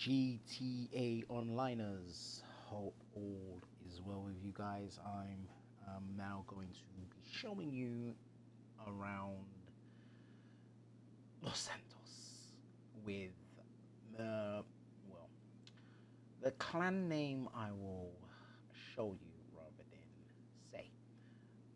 GTA Onliners. Hope all is well with you guys. I'm now going to be showing you around Los Santos with the well, the clan name I will show you rather than say.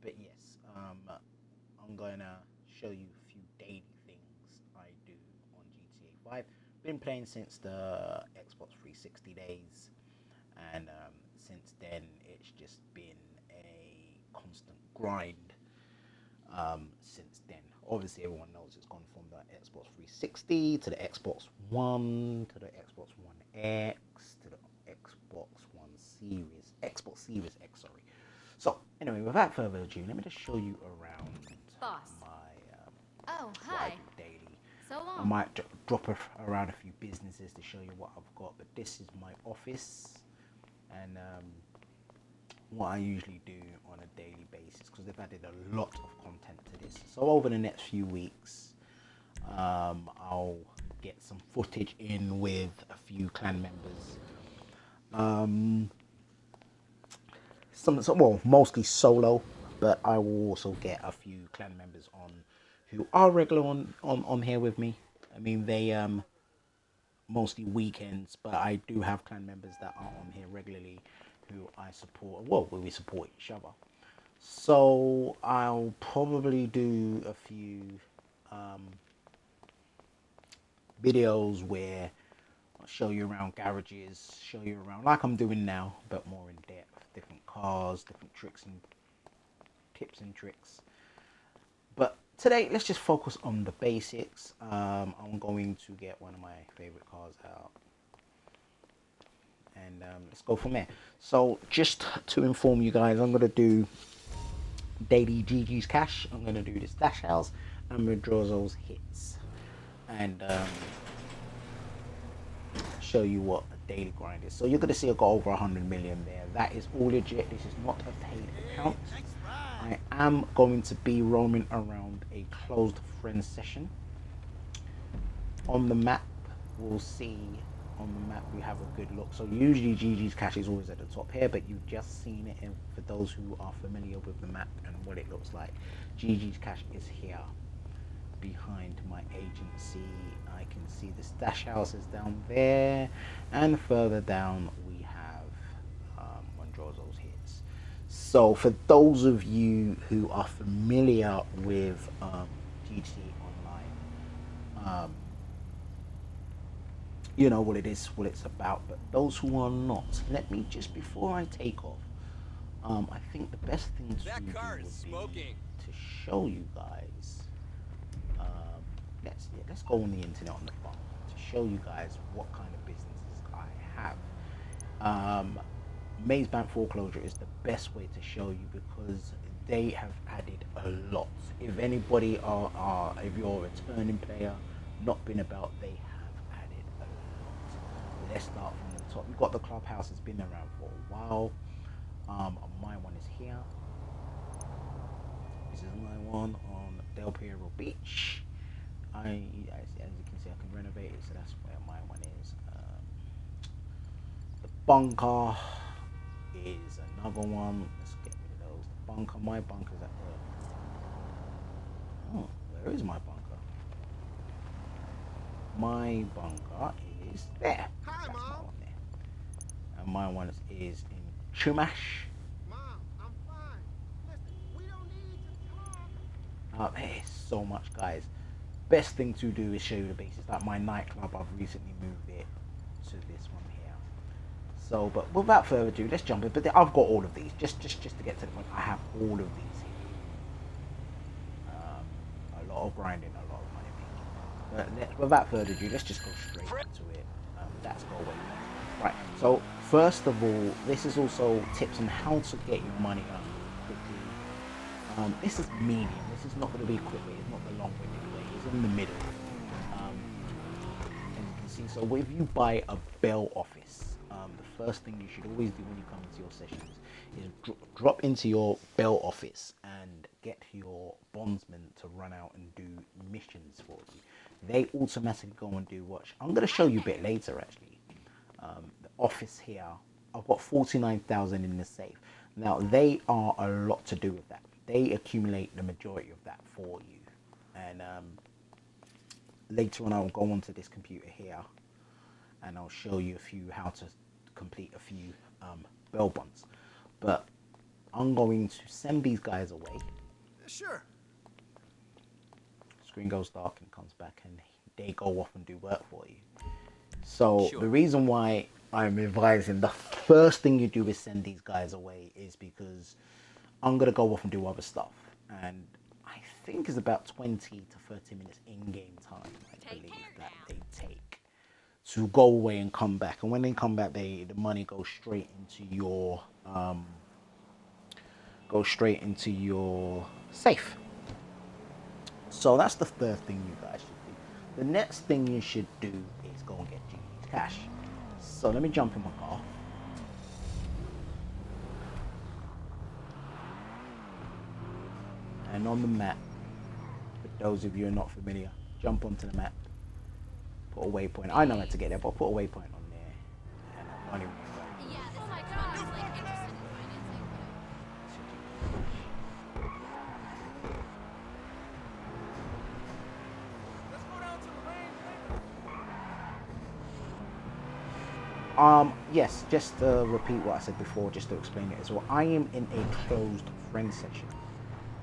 But yes, I'm gonna show you a few daily things I do on GTA 5. Been playing since the Xbox 360 days, and since then it's just been a constant grind. Since then, obviously everyone knows it's gone from the Xbox 360 to the Xbox One to the Xbox One X to the Xbox One Series, Xbox Series X, sorry. So anyway, without further ado, let me just show you around Boss. my Oh, what I hi. do daily. So I long. might drop around a few businesses to show you what I've got, but this is my office and what I usually do on a daily basis because they've added a lot of content to this. So over the next few weeks, I'll get some footage in with a few clan members. Well, mostly solo, but I will also get a few clan members on who are regular on here with me. I mean, they mostly weekends, but I do have clan members that are on here regularly who I support. Well, we support each other. So I'll probably do a few videos where I'll show you around garages, show you around like I'm doing now, but more in depth, different cars, different tricks and tips and tricks. But today, let's just focus on the basics. I'm going to get one of my favorite cars out, and let's go from there. So, just to inform you guys, I'm gonna do daily GG's cash. I'm gonna do the stash house and Madrazos hits, and show you what a daily grind is. So you're gonna see I got over 100 million there. That is all legit. This is not a paid account. I am going to be roaming around a closed friends session. On the map, we'll see on the map we have a good look. So usually GG's cache is always at the top here, but you've just seen it. And for those who are familiar with the map and what it looks like, GG's cache is here behind my agency. I can see the stash houses down there, and further down we have Madrazos Hits. So for those of you who are familiar with GTA Online, you know what it is, what it's about. But those who are not, let me just before I take off, I think the best thing to do would be to show you guys. Let's go on the internet on the phone to show you guys what kind of businesses I have. Maze Bank foreclosure is the best way to show you because they have added a lot. If anybody if you're a returning player, not been about, they have added a lot. Let's start from the top. You've got the clubhouse has been around for a while. My one is here. This is my one on Del Piero Beach. As you can see, I can renovate it, so that's where my one is. The bunker is another one. Let's get rid of those. The bunker, my bunker's at the. Oh, where is my bunker? My bunker is there. Hi, That's my Mom. one there. And my one is in Chumash. Mom, I'm fine. Listen, we don't need to talk. There's so much, guys. Best thing to do is show you the basics. Like my nightclub, I've recently moved it to this one here. So, but without further ado, let's jump in. But I've got all of these. Just to get to the point, I have all of these here. A lot of grinding, a lot of money making. But without further ado, let's just go straight into it. That's go away. Right. So first of all, this is also tips on how to get your money up quickly. This is medium. This is not going to be a quick way. It's not the long-winded way. It's in the middle. As you can see, so if you buy a Bell office, the first thing you should always do when you come into your sessions is drop into your Bell office and get your bondsman to run out and do missions for you. They automatically go and do what I'm going to show you a bit later, actually. the office here. I've got 49,000 in the safe. Now they are a lot to do with that. They accumulate the majority of that for you. And later on, I'll go onto this computer here, and I'll show you how to complete a few bail bonds. But I'm going to send these guys away. Sure. Screen goes dark and comes back, and they go off and do work for you. So the reason why I'm advising the first thing you do is send these guys away is because I'm gonna go off and do other stuff, and I think it's about 20 to 30 minutes in-game time, I believe, that they take to go away and come back. And when they come back, the money goes straight into your safe. So that's the first thing you guys should do. The next thing you should do is go and get GG's cash. So let me jump in my car. And on the map, for those of you who are not familiar, jump onto the map, put a waypoint. I know how to get there, but put a waypoint on there. And I'm running. Yeah, this is my friend is like interested in financing. Let's go down to the range. Yes, just to repeat what I said before, just to explain it as well. I am in a closed friend session.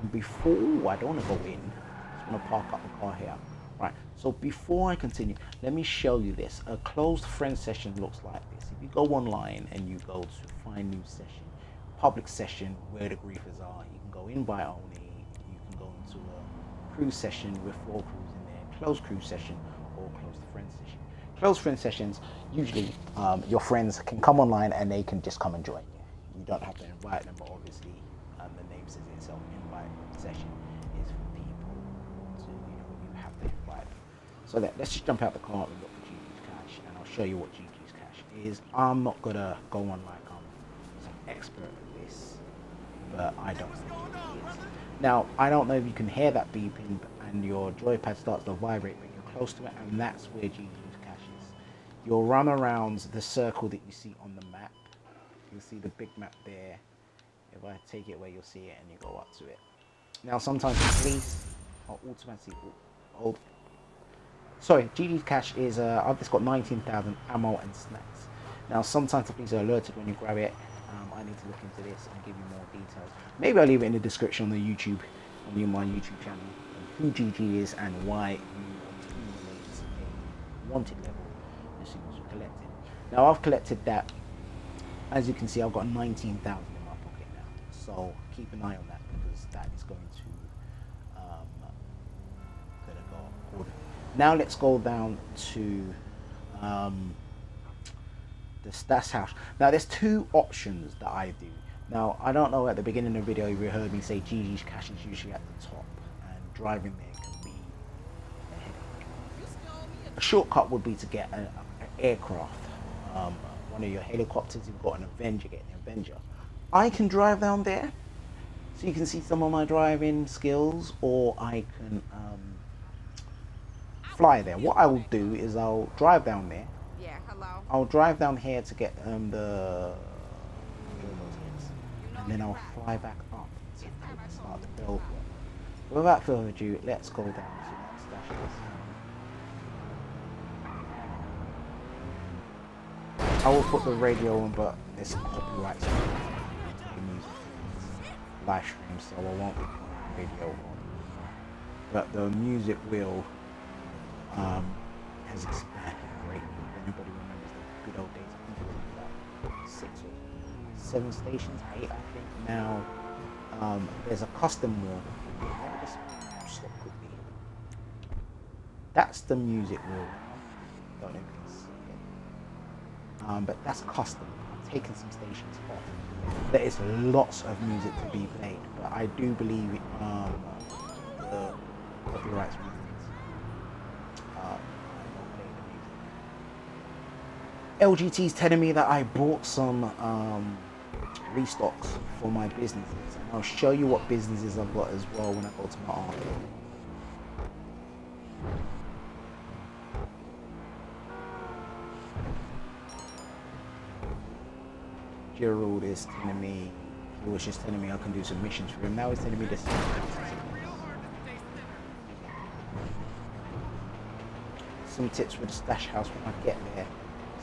And before, I don't want to go in. I just want to park up the car here. Right, so before I continue, let me show you this. A closed friend session looks like this. If you go online and you go to find new session, public session where the griefers are, you can go invite only, you can go into a crew session with 4 crews in there, closed crew session, or closed friend session. Closed friend sessions, usually your friends can come online and they can just come and join you. You don't have to invite them, but obviously the name says itself, invite session is for people to, you have to invite them. So let's just jump out the car and look for GG's cash, and I'll show you what GG's cash is. I'm not gonna go on like I'm some expert at this, but I don't know what it is. Now, I don't know if you can hear that beeping and your joypad starts to vibrate when you're close to it, and that's where GG's cash is. You'll run around the circle that you see on the map. You'll see the big map there. If I take it where you'll see it and you go up to it. Now sometimes the police are automatically sorry, GG's cash is I've just got 19,000 ammo and snacks. Now sometimes the police are alerted when you grab it. I need to look into this and give you more details. Maybe I'll leave it in the description on the YouTube, on my YouTube channel, who GG is and why you accumulate a wanted level as soon as you collect it. Now I've collected that. As you can see, I've got 19,000 in my pocket now. So keep an eye on that, because that is going to go accordingly. Now let's go down to the stash house. Now there's 2 options that I do. Now I don't know, at the beginning of the video you heard me say GG's cash is usually at the top, and driving there can be a headache. A shortcut would be to get an aircraft. One of your helicopters. You've got an Avenger, get an Avenger. I can drive down there, so you can see some of my driving skills, or I can fly there. What I will do is I'll drive down there. Yeah, hello. I'll drive down here to get the hits, and then I'll fly back up to start the build work. Without further ado, let's go down to that stash house. I will put the radio on, but there's copyright live stream, so I won't be putting the radio on. But the music will has expanded greatly. If anybody remembers the good old days, I think it was about 6 or 7 stations, 8 I think. Now there's a custom wheel. Let me just stop quickly. That's the music wheel. Don't know if you can see it. But that's custom. I've taken some stations off. There is lots of music to be played, but I do believe the copyrights reasons I won't play the music. LGT's telling me that I bought some restocks for my businesses, and I'll show you what businesses I've got as well when I go to my arcade. Gerald is telling me, he was just telling me I can do some missions for him. Now he's telling me this. Some tips for the stash house when I get there.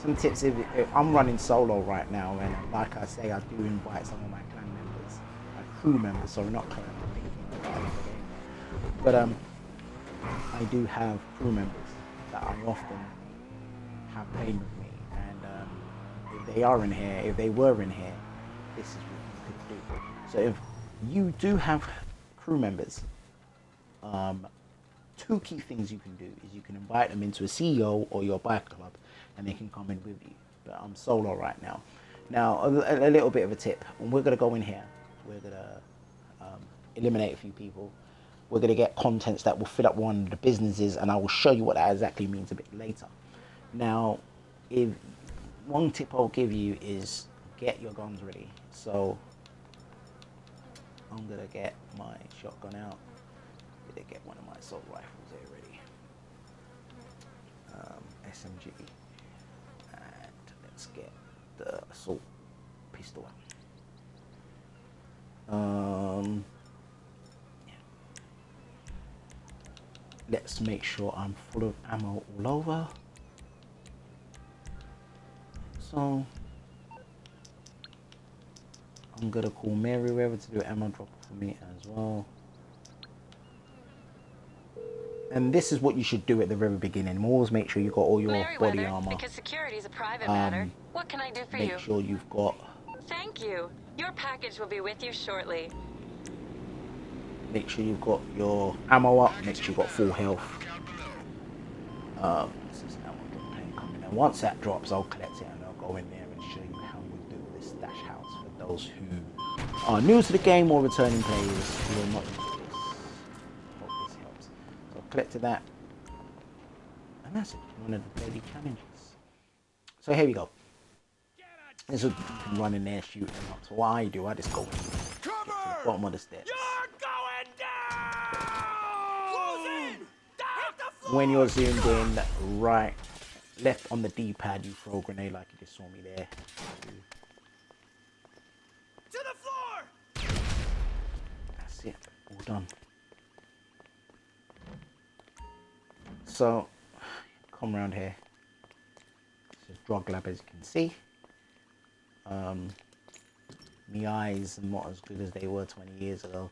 Some tips if I'm running solo right now, and like I say, I do invite some of my clan members, my crew members, sorry, not clan, I'm thinking about the game. But I do have crew members that I often have playing with me, and if they are in here, if they were in here, this is what you could do. So if you do have crew members, two key things you can do is you can invite them into a CEO or your bike club, and they can come in with you. But I'm solo right now. Now, a little bit of a tip. We're going to go in here. We're going to eliminate a few people. We're going to get contents that will fill up one of the businesses, and I will show you what that exactly means a bit later. Now, if one tip I'll give you is get your guns ready. So I'm going to get my shotgun out. Did I get one of my assault rifles there ready? SMG. And let's get the assault pistol out. Yeah. Let's make sure I'm full of ammo all over. So I'm gonna call Meriwether to do an ammo drop for me as well. And this is what you should do at the very beginning. Always make sure you got all your body armor. Because security is a private matter. What can I do for you? Make sure you've got. Thank you. Your package will be with you shortly. Make sure you've got your ammo up. Make sure you've got full health. This is ammo drop plane coming. And once that drops, I'll collect it and I'll go in there and show you how you do this stash house for those who are new to the game or returning players who are not into this. Hope this helps. So I've collected that, and that's it. One of the daily challenges. So here we go. This is, you can run in there, shoot them up. So what I do, I just go in, get to the bottom of the steps. You're going down! Close in! Hit the floor! When you're zoomed in, right, left on the D-pad, you throw a grenade like you just saw me there. To the floor! That's it, all done. So, come around here. This is drug lab, as you can see. My eyes are not as good as they were 20 years ago.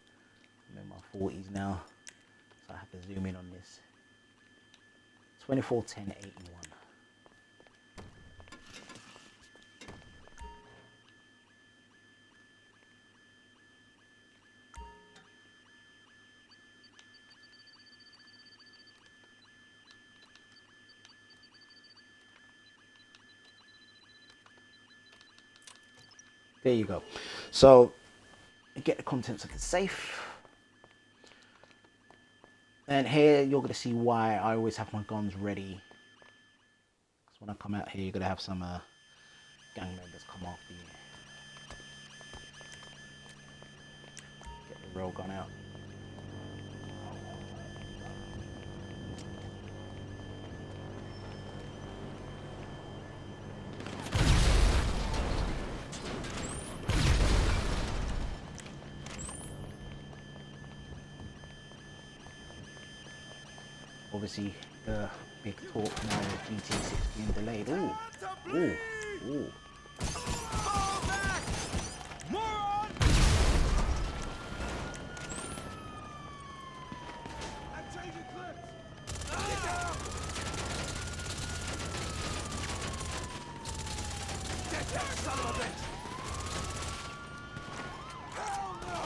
I'm in my 40s now, so I have to zoom in on this. 241081. There you go. So you get the contents of the safe. And here you're going to see why I always have my guns ready. Because when I come out here, you're going to have some gang members come after you. Get the rail gun out. Obviously, the big talk now with GT6 being delayed. Ooh, ooh, ooh. Fall back! Moron! I'm changing clips! Get down! Get that son of a bitch! Hell no!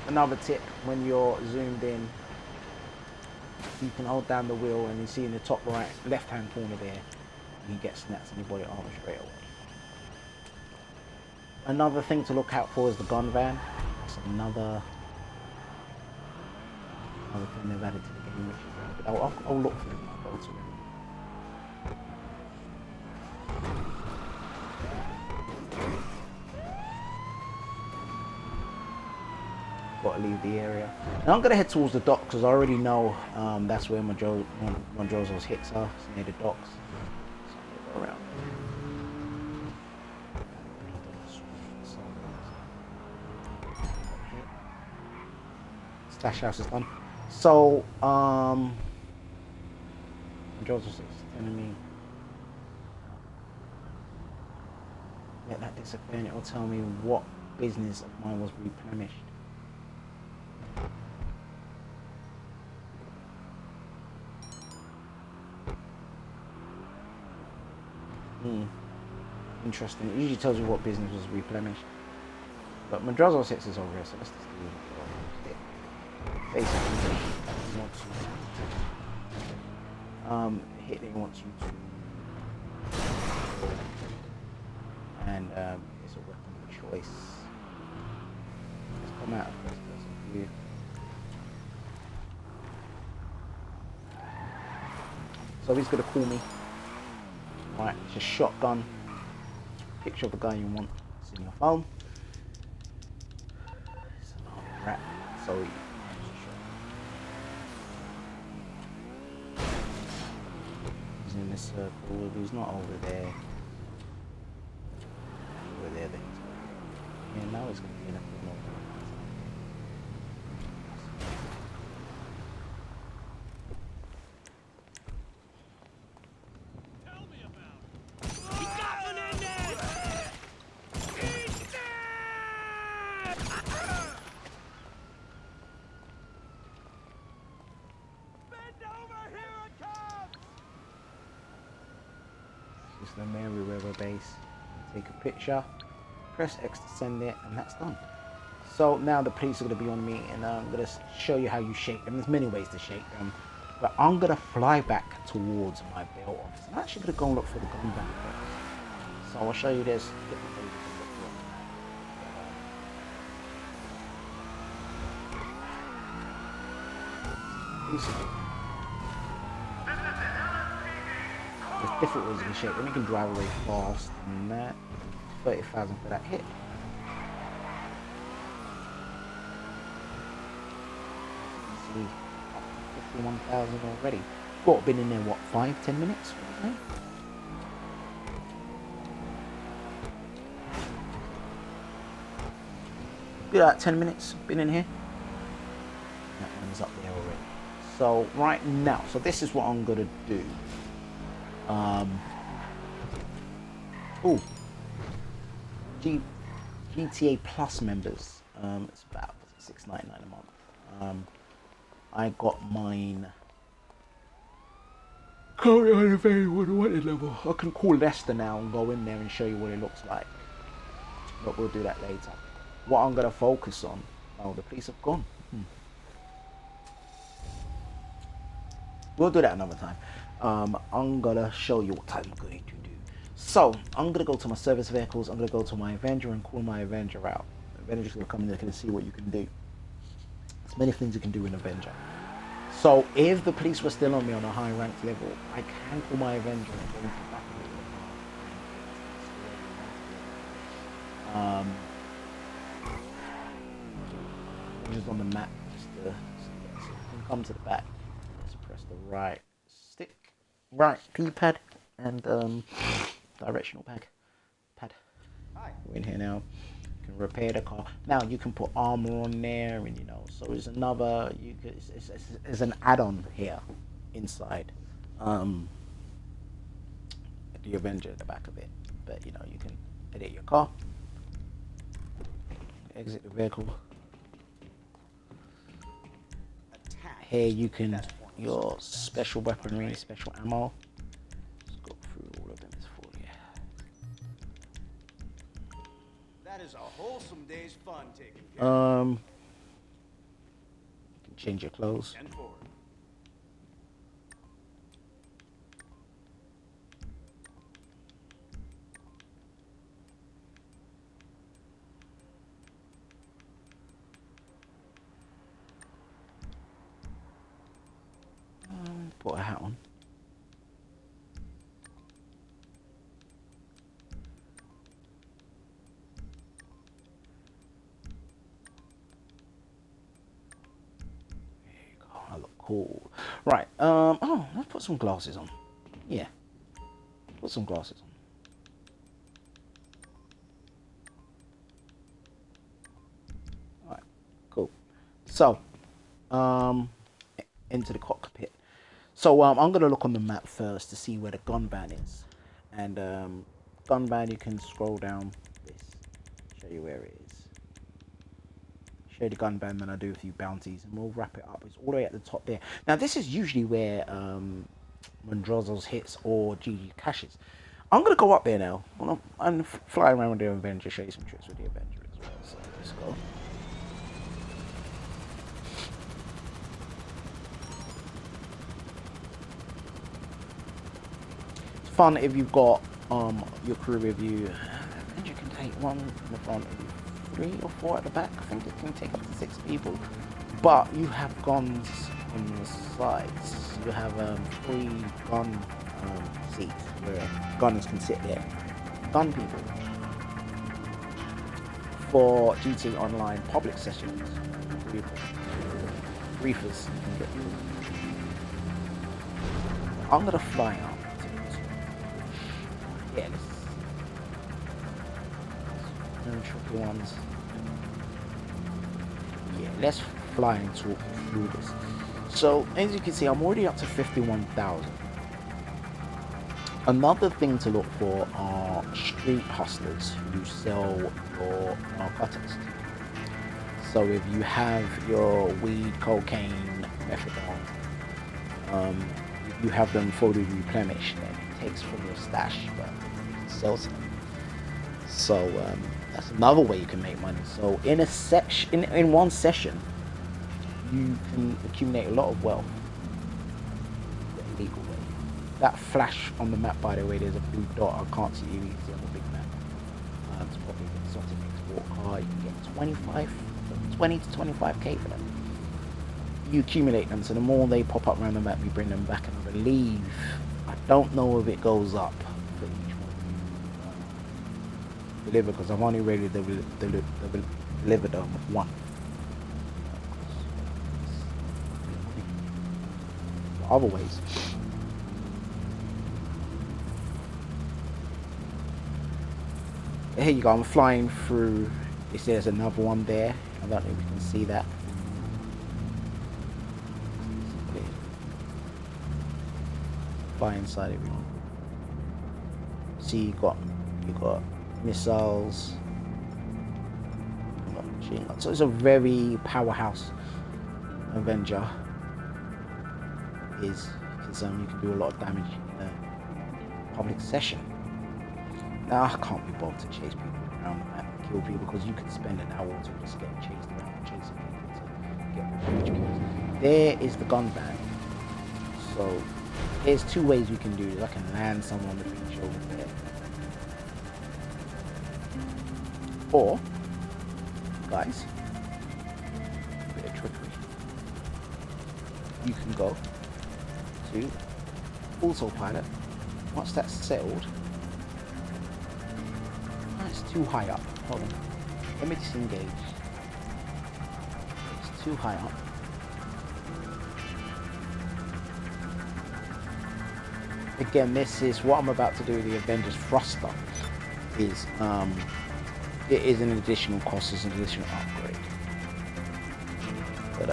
Another tip, when you're zoomed in, you can hold down the wheel and you see in the top right, left hand corner there, you can get snaps in your body armor straight away. Another thing to look out for is the gun van. That's another another thing they've added to the game, which is but I'll look for it when I go to it. Got to leave the area. Now I'm gonna head towards the docks because I already know that's where Madrazos Hits are. It's near the docks. So I'm gonna go around. Stash house is done. So Madrazos Hits telling me let that disappear and it'll tell me what business of mine was replenished. Interesting. It usually tells you what business was replenished. But Madrazos Hits is over here, so let's just do it. Basically, you want to hit it, you want you to and it's a weapon of choice. Let's come out of first person view. So he's gonna call me. Right, it's a shotgun. Picture of the guy you want. It's in your phone. It's an army rat. So he's in this circle. He's not over there. Over there. Then he's going. Yeah, now he's going to be in a corner. The Meriwether base. Take a picture, press X to send it, and that's done. So now the police are going to be on me, and I'm going to show you how you shake them. There's many ways to shake them, but I'm going to fly back towards my bail office. I'm actually going to go and look for the gun back first. So I'll show you this. Different ways you can look for them. There's different ways you can shake them. You can drive away fast and that. 30,000 for that hit. You can see up to 51,000 already. What, been in there what, 5-10 minutes? Be like 10 minutes, been in here. That one's up there already. So right now, so this is what I'm gonna do. GTA Plus members. It's about $6.99 a month. I got mine. Currently on a very wanted level. I can call Leicester now and go in there and show you what it looks like. But we'll do that later. What I'm gonna focus on. Oh, the police have gone. We'll do that another time. I'm gonna show you what I'm going to do. So I'm gonna go to my service vehicles. I'm gonna go to my Avenger and call my Avenger out. Avenger's gonna come in there and see what you can do. There's many things you can do in Avenger. So if the police were still on me on a high ranked level, I can call my Avenger and go into the back of it. Just on the map, just so you can come to the back. Let's press the right stick, right D-pad, and directional pad. We're in here now. You can repair the car. Now you can put armor on there, and so there's another. It's an add-on here inside. The Avenger at the back of it, but you can edit your car, exit the vehicle. Here you can your special weaponry, special ammo. Let's go through all of them for you. That is a wholesome day's fun taking care of. You can change your clothes. And forward. Put a hat on. There you go. I look cool. Right. Oh, let's put some glasses on. Yeah. Put some glasses on. Alright, cool. So, into the cockpit. So I'm gonna look on the map first to see where the gun ban is. And gun ban, you can scroll down this, show you where it is. Show the gun ban, then I do a few bounties, and we'll wrap it up. It's all the way at the top there. Now this is usually where Madrazos Hits or GG caches. I'm gonna go up there now. I'm fly around with the Avenger, show you some tricks with the Avenger as well. So let's go. It's fun if you've got your crew with you. Avenger can take one in the front, 3 or 4 at the back. I think it can take up to 6 people. But you have guns on the sides. You have 3 gun seats where gunners can sit there. Gun people. For GT Online public sessions, briefers, you can get through. I'm gonna fly up to this. Yeah, this very tricky ones. Yeah, let's fly and talk through this. So as you can see, I'm already up to 51,000. Another thing to look for are street hustlers who sell your narcotics. So if you have your weed, cocaine, methadone, you have them fully replenished, and it takes from your stash, but it sells them. So that's another way you can make money. So in a in one session, you can accumulate a lot of wealth the illegal way. That flash on the map, by the way, there's a blue dot. I can't see you easy on the big map. It's probably an exotic export car. You can get 20 to 25k for them. You accumulate them, so the more they pop up around the map, you bring them back. And I believe, I don't know if it goes up for each one you deliver, because I've only really delivered them one. Other ways. Here you go, I'm flying through. You see there's another one there. I don't know if you can see that. Fly inside everyone. See you got missiles. So it's a very powerhouse Avenger. Is because you can do a lot of damage in a public session. Now I can't be bothered to chase people around the map and kill people, because you can spend an hour or two just getting chased around and chasing people to get revenge kills. There is the gun ban. So there's 2 ways you can do this. I can land someone on the beach over there, or guys, a bit of trickery. You can go to autopilot. Once that's settled, it's too high up. Hold on, let me disengage. It's too high up. Again, this is what I'm about to do. The Avengers thruster is it is an additional cost, it's an additional upgrade. But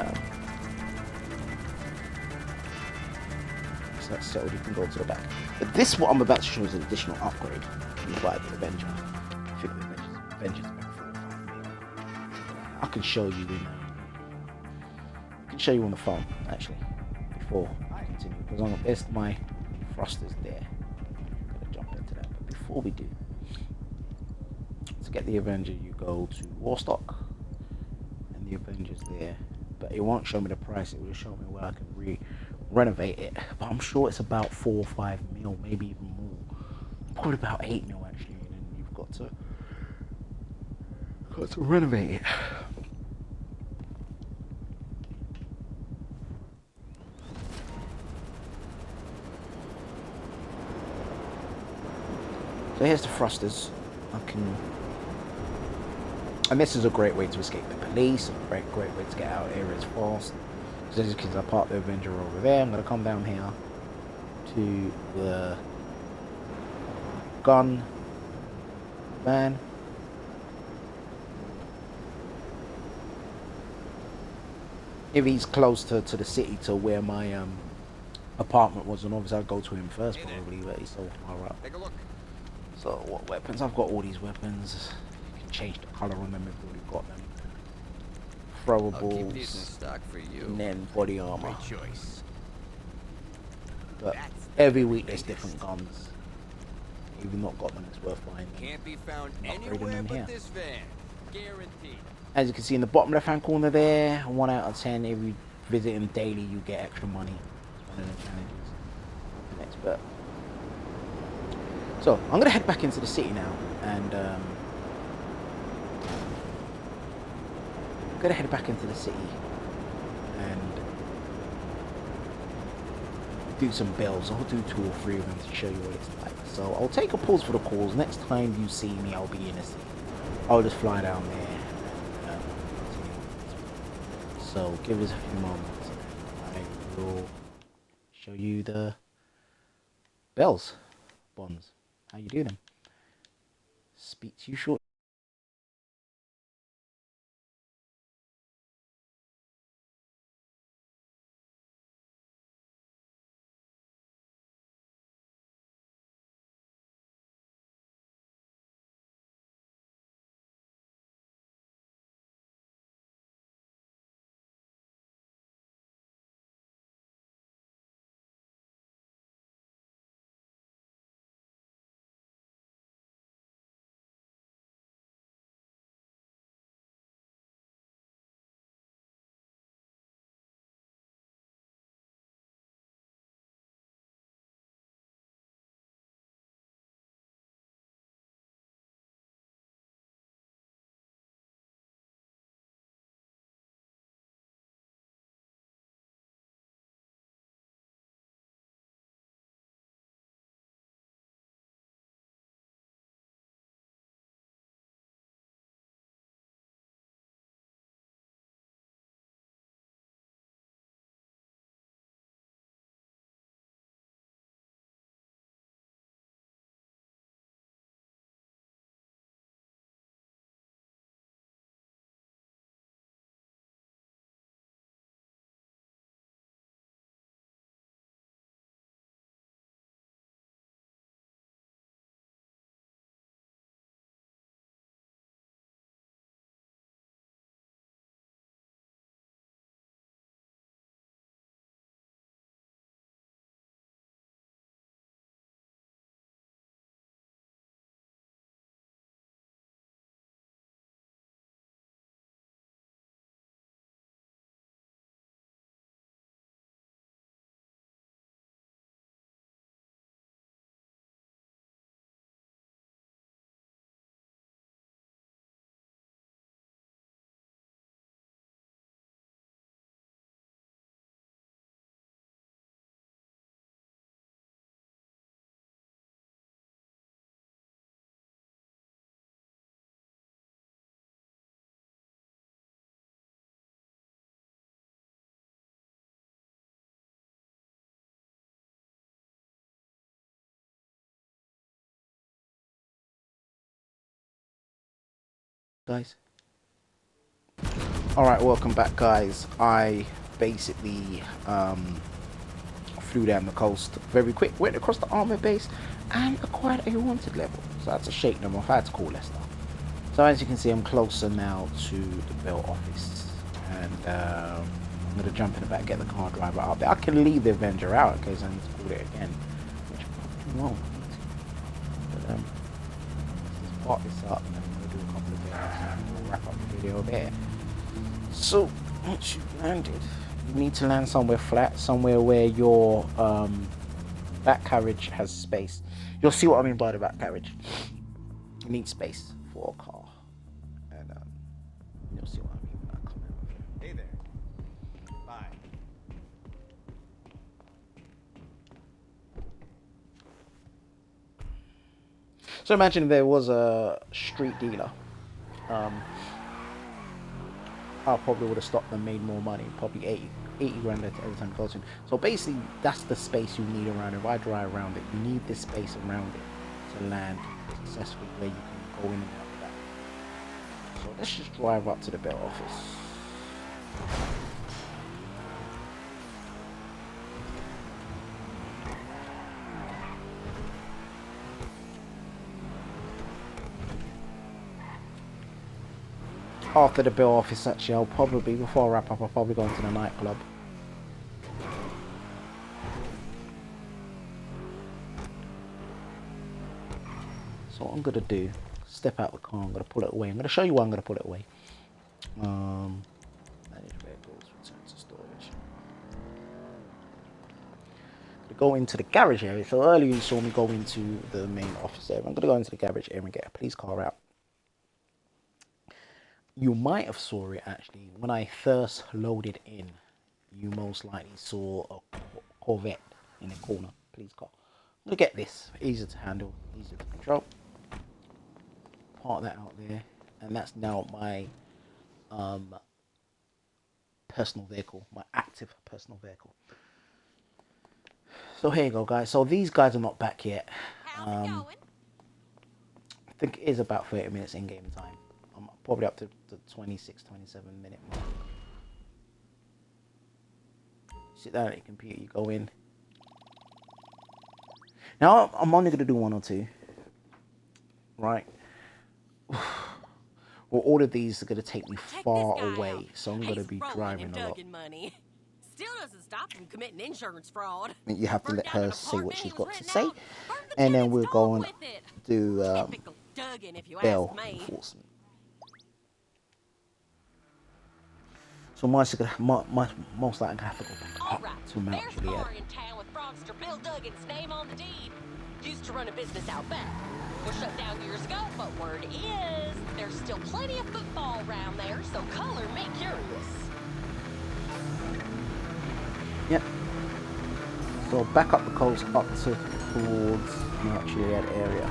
that's settled, you can go to the back. But this, what I'm about to show, is an additional upgrade. You buy the Avenger. I think the Avengers about 4 or 5 million. I can show you on the phone actually before I continue, because there's my thrusters there. Gotta jump into that. But before we do, to get the Avenger, you go to Warstock, and the Avenger's there. But it won't show me the price. It will show me where I can renovate it, but I'm sure it's about 4 or 5 mil, maybe even more, probably about 8 mil actually, and then you've got to renovate it. So here's the thrusters. And this is a great way to escape the police. A great way to get out of areas fast. So as you can see, I parked the Avenger over there. I'm gonna come down here to the gun van. If he's close to the city, to where my apartment was, and obviously I'll go to him first probably, but he's so far up. Take a look. So what weapons? I've got all these weapons. You can change the colour on them if you've already got them. I'll keep these in Throwables, stock for you. and then body armor. Great choice. But every week there's different guns. If you've not got them, it's worth buying them. Can't be found Upgrading anywhere them but here. this van. Guaranteed. As you can see in the bottom left hand corner there, 1 out of 10. If you visit him daily, you get extra money. It's one of the challenges. Next, but so I'm gonna head back into the city now, and gonna head back into the city and do some bills. I'll do 2 or 3 of them to show you what it's like. So I'll take a pause for the calls. Next time you see me, I'll be in the city. I'll just fly down there. So give us a few moments. I will show you the bells bonds, how you do them. Speak to you shortly. Guys, all right, welcome back, guys. I basically flew down the coast very quick, went across the armor base and acquired a wanted level, so I had to shake them off. I had to call Lester. So as you can see, I'm closer now to the belt office, and I'm gonna jump in the back, get the car driver out there. I can leave the Avenger out in case I need to call it again, which I probably won't. But let's park this up and then we'll do a couple of things and we'll wrap up the video there. So once you've landed, you need to land somewhere flat, somewhere where your back carriage has space. You'll see what I mean by the back carriage. You need space for a car, and you'll see what I mean when I come out. Hey there. Bye. So imagine there was a street dealer. I probably would have stopped and made more money, probably 80 grand every time it goes in. So basically, that's the space you need around it. If I drive around it, you need this space around it to land successfully where you can go in and out of that. So let's just drive up to the belt office. After the bill office, actually, I'll probably, before I wrap up, I'll probably go into the nightclub. So what I'm going to do, step out the car, I'm going to pull it away. I'm going to show you why I'm going to pull it away. Manage vehicles, return to storage. Go into the garage area. So earlier you saw me go into the main office area. I'm going to go into the garage area and get a police car out. You might have saw it actually when I first loaded in. You most likely saw a Corvette in the corner, police car. I'm gonna get this, easier to handle, easier to control. Park that out there, and that's now my personal vehicle, my active personal vehicle. So here you go, guys. So these guys are not back yet. How's it going? I think it is about 30 minutes in game time. I'm probably up to the 26, 27 minute mark. Sit down at your computer, you go in. Now I'm only going to do one or two. Right? Well, all of these are going to take me far away, so I'm going to be driving a lot. Money. Still doesn't stop from committing insurance fraud. You have to let her say what she's got to say, and then we'll go and do bail enforcement. So most likely gonna have to go back up to Mount Juliet. In town with fraudster Bill Duggan's name on the deed. Used to run a business out back. Was shut down years ago, but word is there's still plenty of football around there, so color me curious. Yep. So back up the coast up towards Mount Juliet area.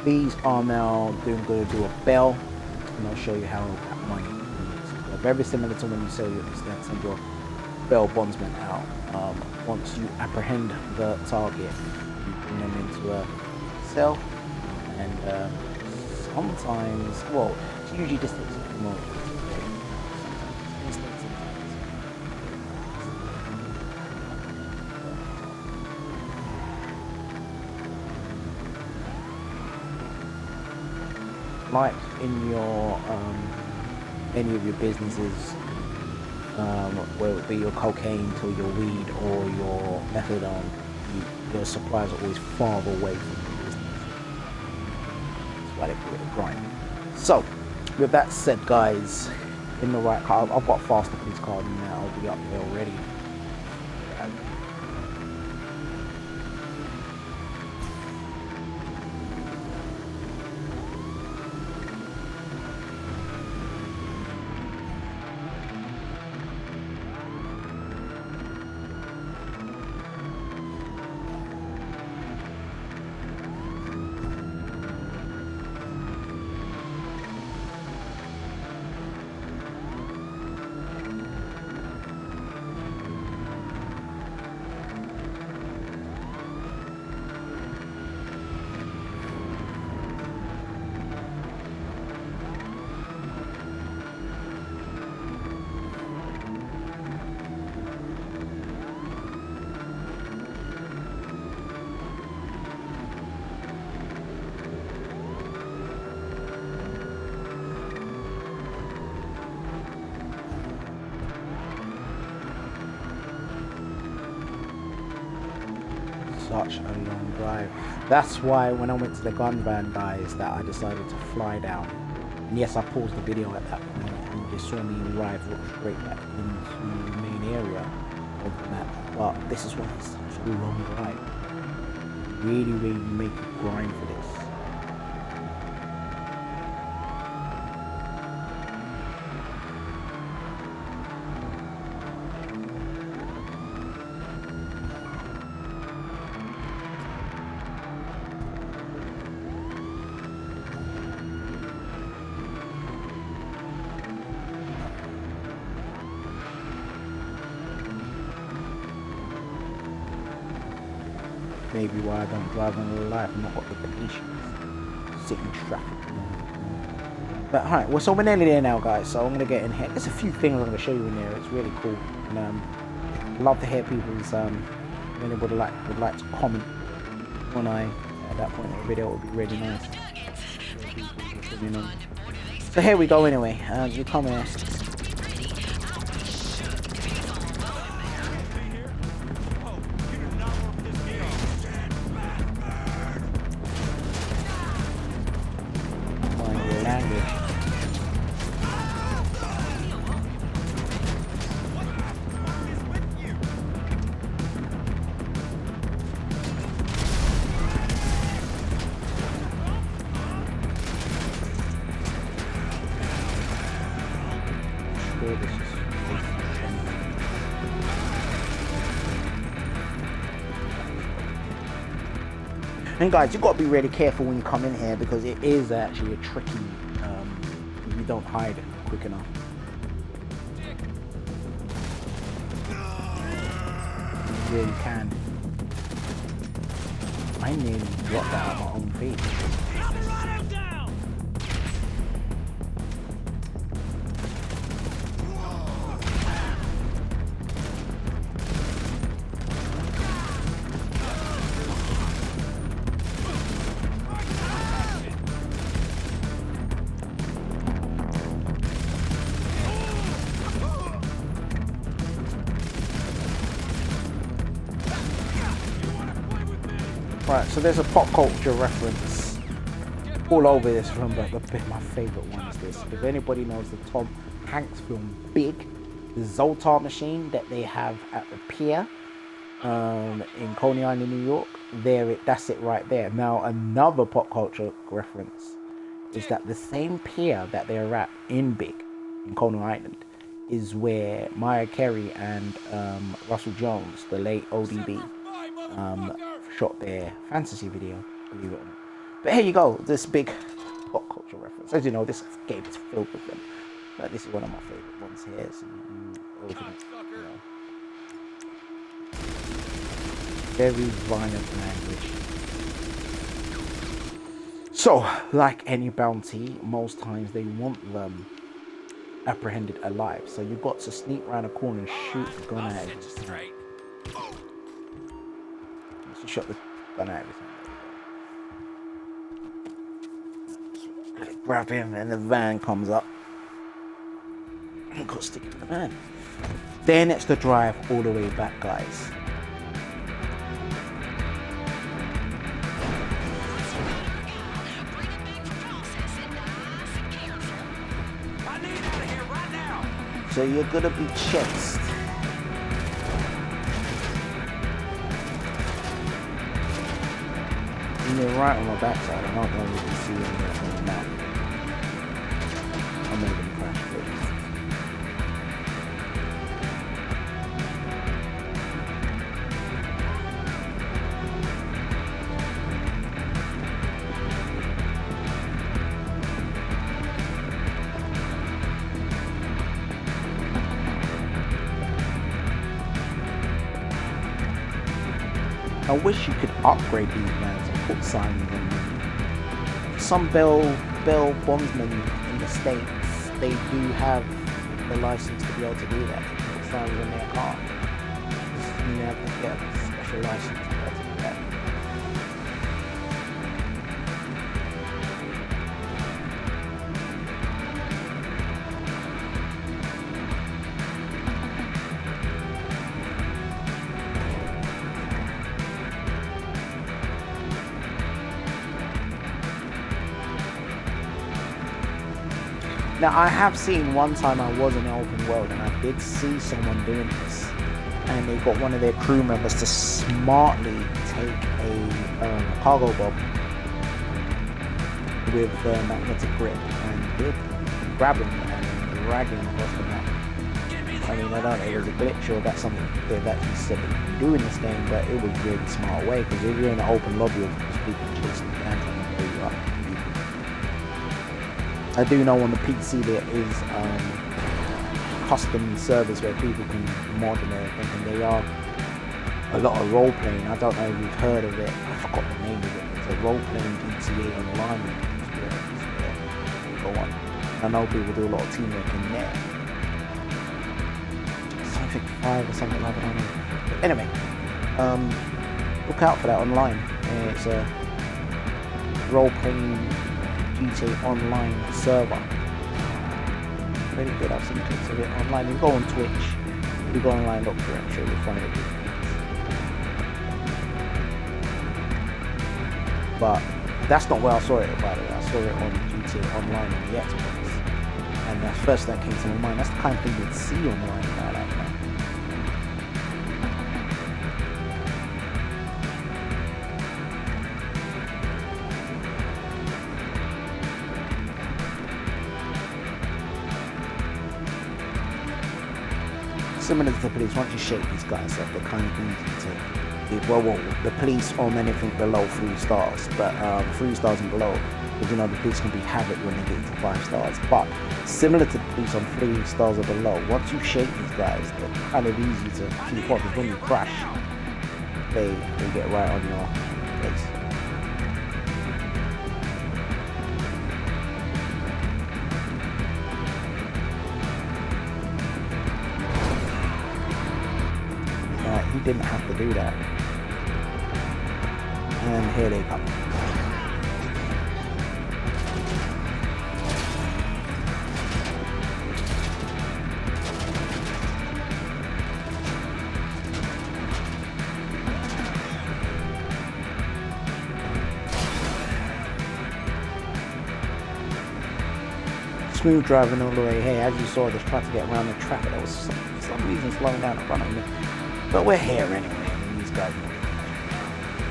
These are now going to do a bail, and I'll show you how that money is. Very similar to when you send your bail bondsman out. Once you apprehend the target, you bring them into a cell, and sometimes, well, it's usually just takes a few moments. Like in your any of your businesses, whether it be your cocaine to your weed or your methadone, your supplies are always far away from your business. That's why they call it a grind. So, with that said, guys, in the right car, I've got a faster police car now. I'll be up there already. Such a long drive. That's why when I went to the gun van, guys, that I decided to fly down. And yes, I paused the video at that point, and you saw me arrive straight back into the main area of the map. But this is why it's such a long drive. Really, really make you grind for this. maybe why I don't drive in real life. I've not got the patience. Sit in traffic. But alright, well, so we're nearly there now, guys. So I'm gonna get in here. There's a few things I'm gonna show you in there. It's really cool. And love to hear people's if anybody would like to comment when at that point in the video. It would be really nice. So here we go anyway. You come here. Mind your language. And guys, you've got to be really careful when you come in here because it is actually a tricky if you don't hide it quick enough. You really can. I nearly dropped out of my own feet. Right, so there's a pop culture reference all over this film, but my favourite one is this. If anybody knows the Tom Hanks film Big, the Zoltar machine that they have at the pier in Coney Island, New York, that's it right there. Now, another pop culture reference is that the same pier that they're at in Big, in Coney Island, is where Mariah Carey and Russell Jones, the late ODB, shot their fantasy video, believe it or not. But here you go, this big pop culture reference. As you know, this game is filled with them. But this is one of my favourite ones here. So very violent language. So, like any bounty, most times they want them apprehended alive. So you've got to sneak around a corner and shoot the gun at him. She shot the gun at everything. Grab him and the van comes up. I've got to stick it in the van. Then it's the drive all the way back, guys. So you're gonna be chased. And they're right on my backside. I don't know if you can see them on the map. I'm not gonna crash this. I wish you could upgrade these vans and put signs on them. Some bail bondsmen in the States, they do have the license to be able to do that. Put signs on their car. You have to get a special license to be able to do that. Now, I have seen one time I was in an open world and I did see someone doing this, and they got one of their crew members to smartly take a cargo bob with the magnetic grip and did grab him and drag him across the map. I mean, I don't know if it was a glitch or that's something they've actually said that you can do in this game, but it was a really smart way, because if you're in an open lobby with people chasing you down trying to blow you up, I do know on the PC there is custom servers where people can mod and everything, and they are a lot of role playing. I don't know if you've heard of it. I forgot the name of it. It's a role playing GTA online. Go on. I know people do a lot of teamwork in there. Something 5 or something like that. I don't know. But anyway, look out for that online. It's a role playing GTA online server. Really good. I've seen clips of it online. You go on Twitch. You go online, look for it. I'm sure you'll find it. But that's not where I saw it, by the way. I saw it on GTA Online on the Xbox. And the first thing that came to my mind, that's the kind of thing you'd see online now, like that. Similar to the police, once you shake these guys up, they're kind of easy to give. Well, the police on anything below 3 stars, but 3 stars and below, because you know the police can be havoc when they get to 5 stars. But similar to the police on 3 stars or below, once you shake these guys, they're kind of easy to keep up. Because when you crash, they get right on your face. He didn't have to do that. And here they come. Smooth driving all the way here. As you saw, I just tried to get around the traffic. There was for some reason slowing down in front of me. But we're here anyway, and these guys know.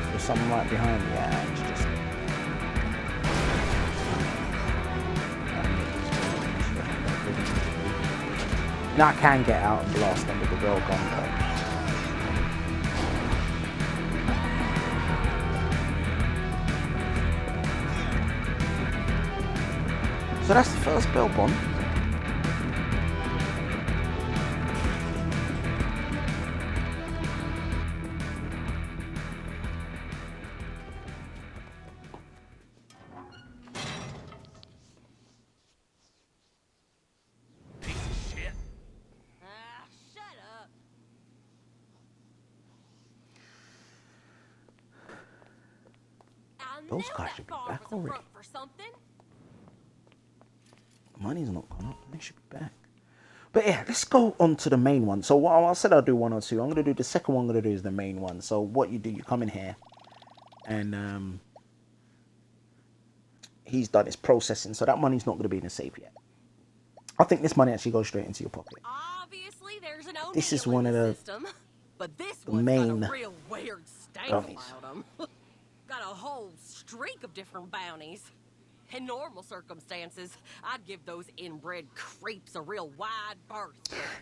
There's someone right behind me, yeah, it's just... Now I can get out and blast them with the rail gun though. So that's the first bail bond. Those guys should be back already. Money's not gone up. They should be back. But yeah, let's go on to the main one. So what I said I'll do 1 or 2. I'm going to do the second one. I'm going to do is the main one. So what you do, you come in here. And he's done his processing. So that money's not going to be in the safe yet. I think this money actually goes straight into your pocket. Obviously, there's an This is one of the system, but this the one's main got a real weird stank bounties. about 'em. Got a whole streak of different bounties. In normal circumstances, I'd give those inbred creeps a real wide berth.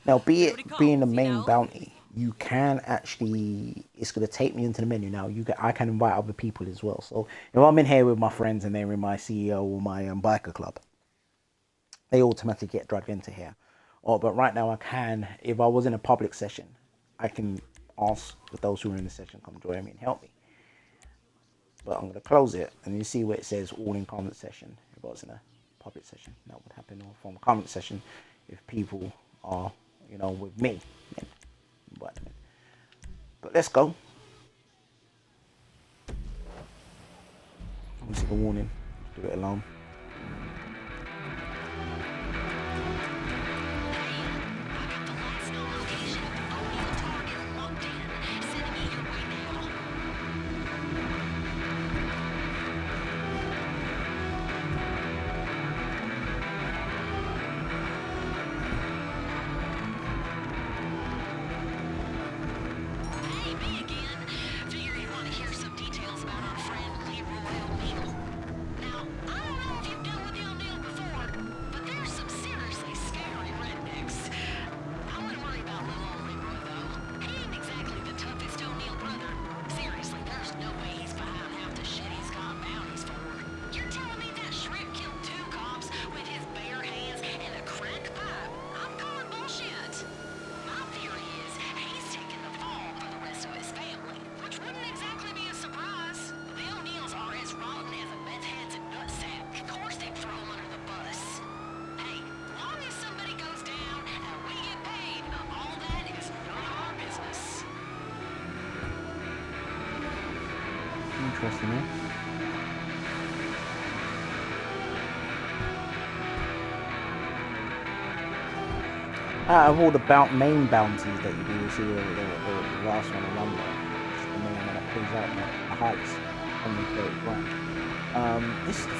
Now, being the comes, main you know? bounty, you can actually, it's going to take me into the menu now. I can invite other people as well. So if I'm in here with my friends and they're in my CEO or my biker club, they automatically get dragged into here. But right now I can, if I was in a public session, I can ask for those who are in the session, come join me and help me. But I'm going to close it, and you see where it says all in comment session. If I was in a public session, that would happen. Or from a comment session, if people are, you know, with me. But let's go. Let me see the warning. Do it alone. interesting here. Out of all the main bounties that you do, you see the last one, the number, the main one that pulls out the heights on the 30 grand. This is the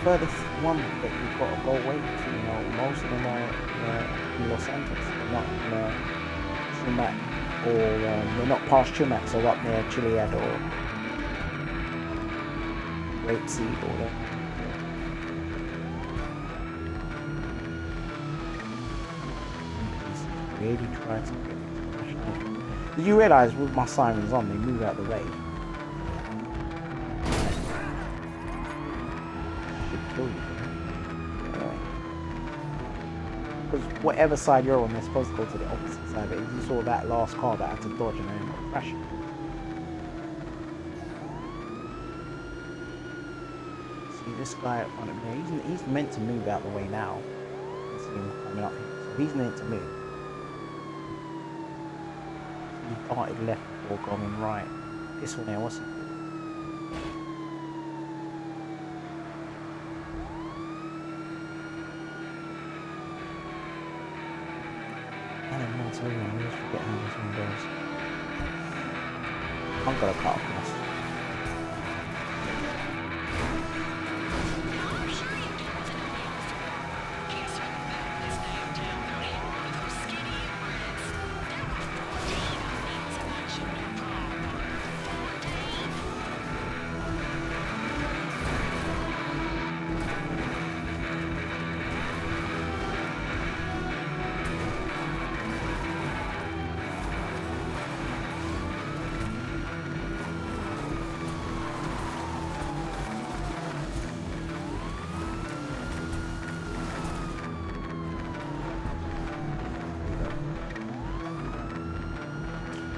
furthest one that you've got to go away to. You know, most of them are in Los Santos, they're not in Chumac, or they're not past Chumac, so up near Chiliad or Great Sea border. Really try to get it. Did you realise with my sirens on, they move out the way? Should kill you. Because whatever side you're on, they're supposed to go to the opposite side. But you saw that last car that had to dodge and then got crashing. See this guy up front of me. He's meant to move out the way now. You see him coming up here. So he's meant to move. He darted left before going right. This one there wasn't. I don't know, tell you, I always forget how this one goes. I'm gonna cut across.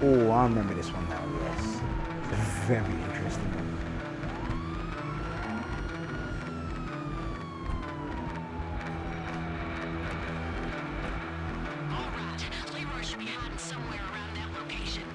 Oh, I remember this one now, yes. It's a very interesting one. Alright, Leroy should be hiding somewhere around that location.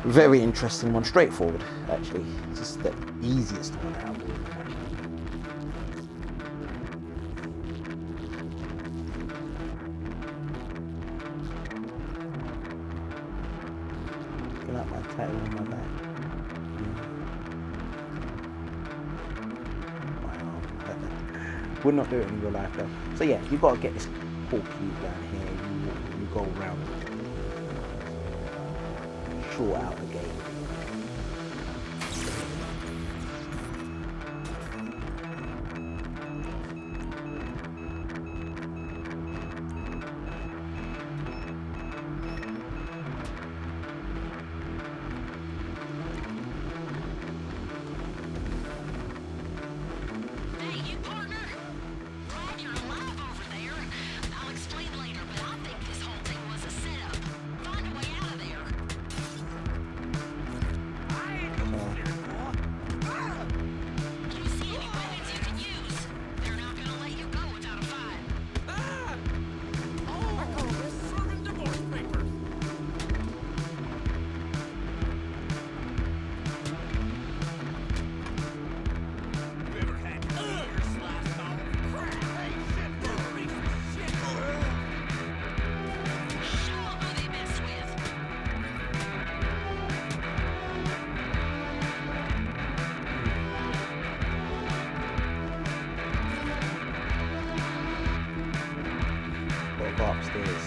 Very interesting one, straightforward actually. It's just the easiest one out of all of them. Looking at my title on my back. Wow. Would not do it in real life though. So yeah, you've got to get this cool key down here. You go around. Out the gate. Hey, you partner? Glad you're alive over there. I'll explain later, but I think this whole thing was a setup. Find a way out of there. Do you see any weapons you can use? They're not gonna let you go without a fight. I call this serving divorce papers. You ever had ears sliced off? Crap! Hey, shit, piece of shit! Show 'em who they mess with. Gotta go upstairs.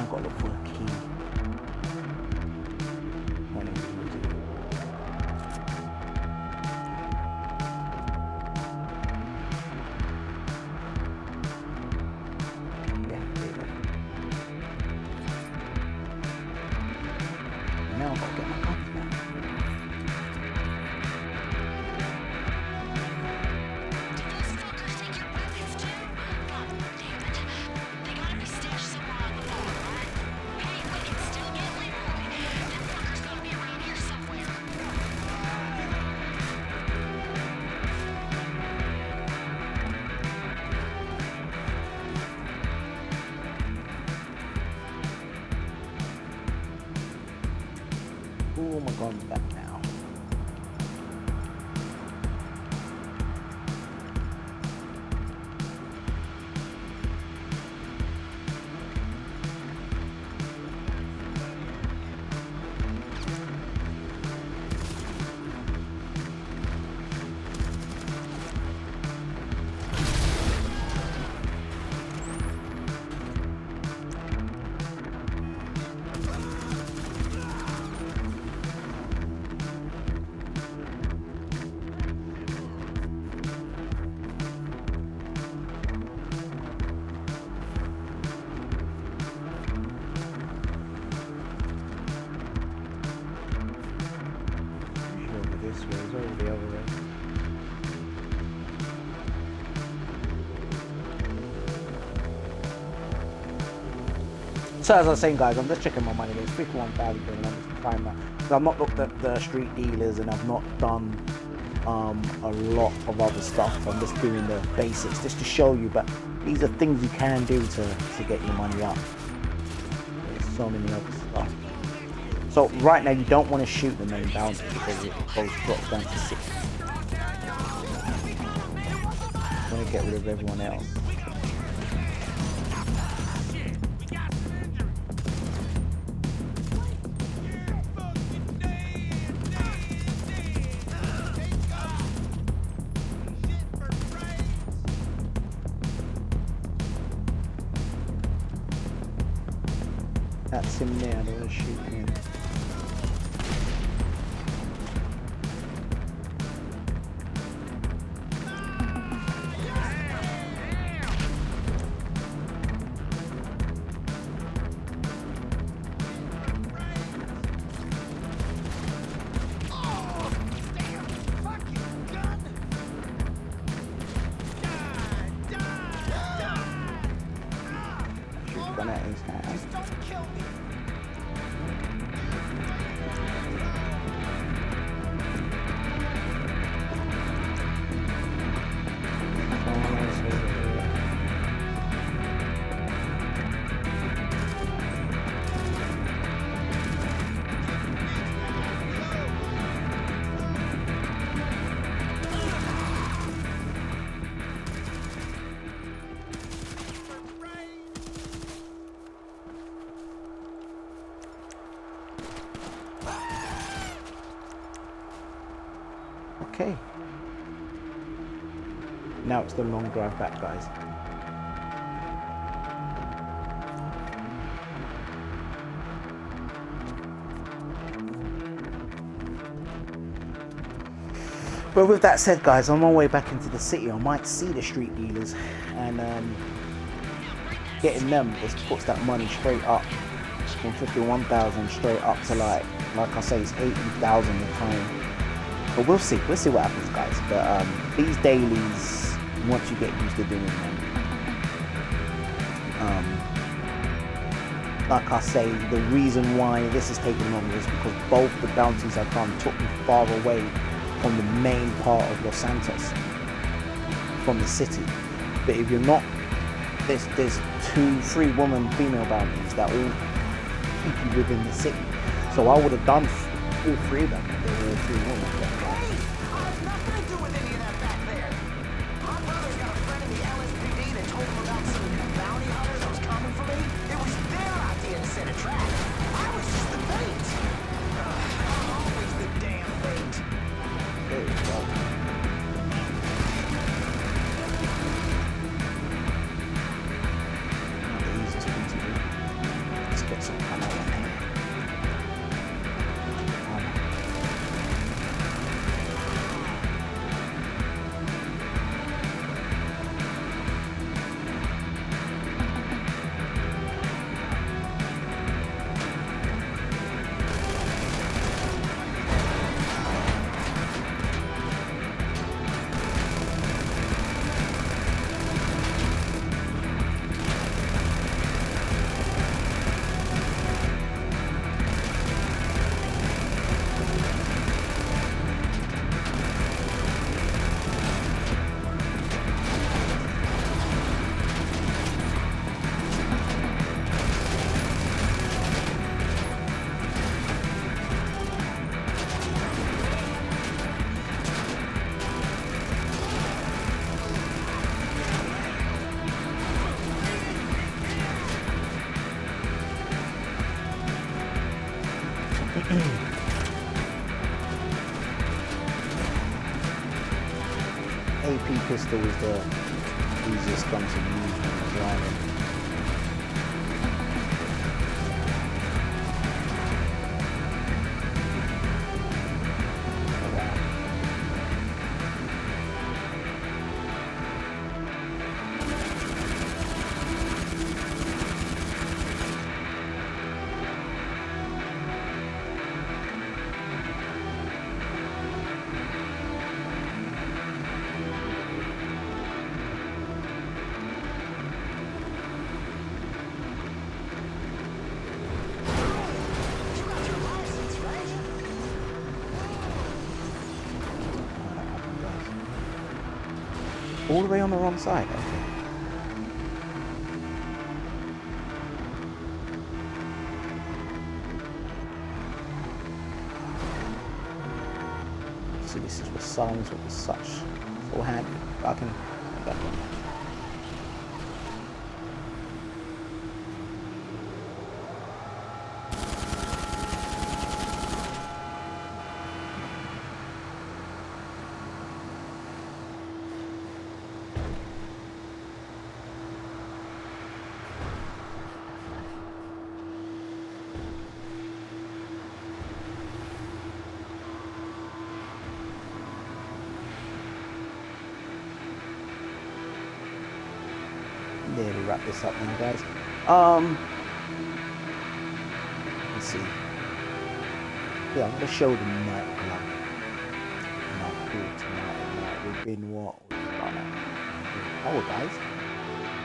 I've got to look for a key. What am I gonna do? Yeah, there you go. Now I've got to get my guns back. Did those fuckers take your weapons too? God damn it. They gotta be stashed somewhere on the floor, right? Hey, we can still get Leroy. Them fuckers gotta be around here somewhere. Ooh, my guns back now. Over this way, it's over the other way. So as I was saying, guys, I'm just checking my money. There's 51,000 going on this time now. So I've not looked at the street dealers and I've not done a lot of other stuff. I'm just doing the basics just to show you. But these are things you can do to get your money up. There's so many other stuff. So right now you don't want to shoot the main bounty because it drops down to 6. You want to get rid of everyone else. That's him there, I don't want to shoot him. Shoot gun at his hand. Okay. Now it's the long drive back, guys. But with that said, guys, on my way back into the city, I might see the street dealers and getting them just puts that money straight up from 51,000 straight up to like I say, it's 80,000 a time. But we'll see what happens, guys. But these dailies, once you get used to doing them, like I say, the reason why this is taking longer is because both the bounties I've done took me far away from the main part of Los Santos, from the city. But if you're not, there's 2-3 female bounties that all keep you within the city. So I would have done all 3 of them if they were all 3 women. Nothing to do with any of that back there. My brother's got a friend in the LSPD that told him about some bounty hunters that was coming for me. It was their idea to set a trap. I was just the bait. Always the damn bait. There you go. The easiest thing to do. Let's get some ammo. AP pistol is the easiest gun to use when you're driving. All the way on the wrong side, okay. So this is what silence was such so handy. I can back on that. Nearly wrap this up now, guys. Let's see. Yeah, I'm gonna show the nightclub. Not cool tonight. We've been what? Oh, guys.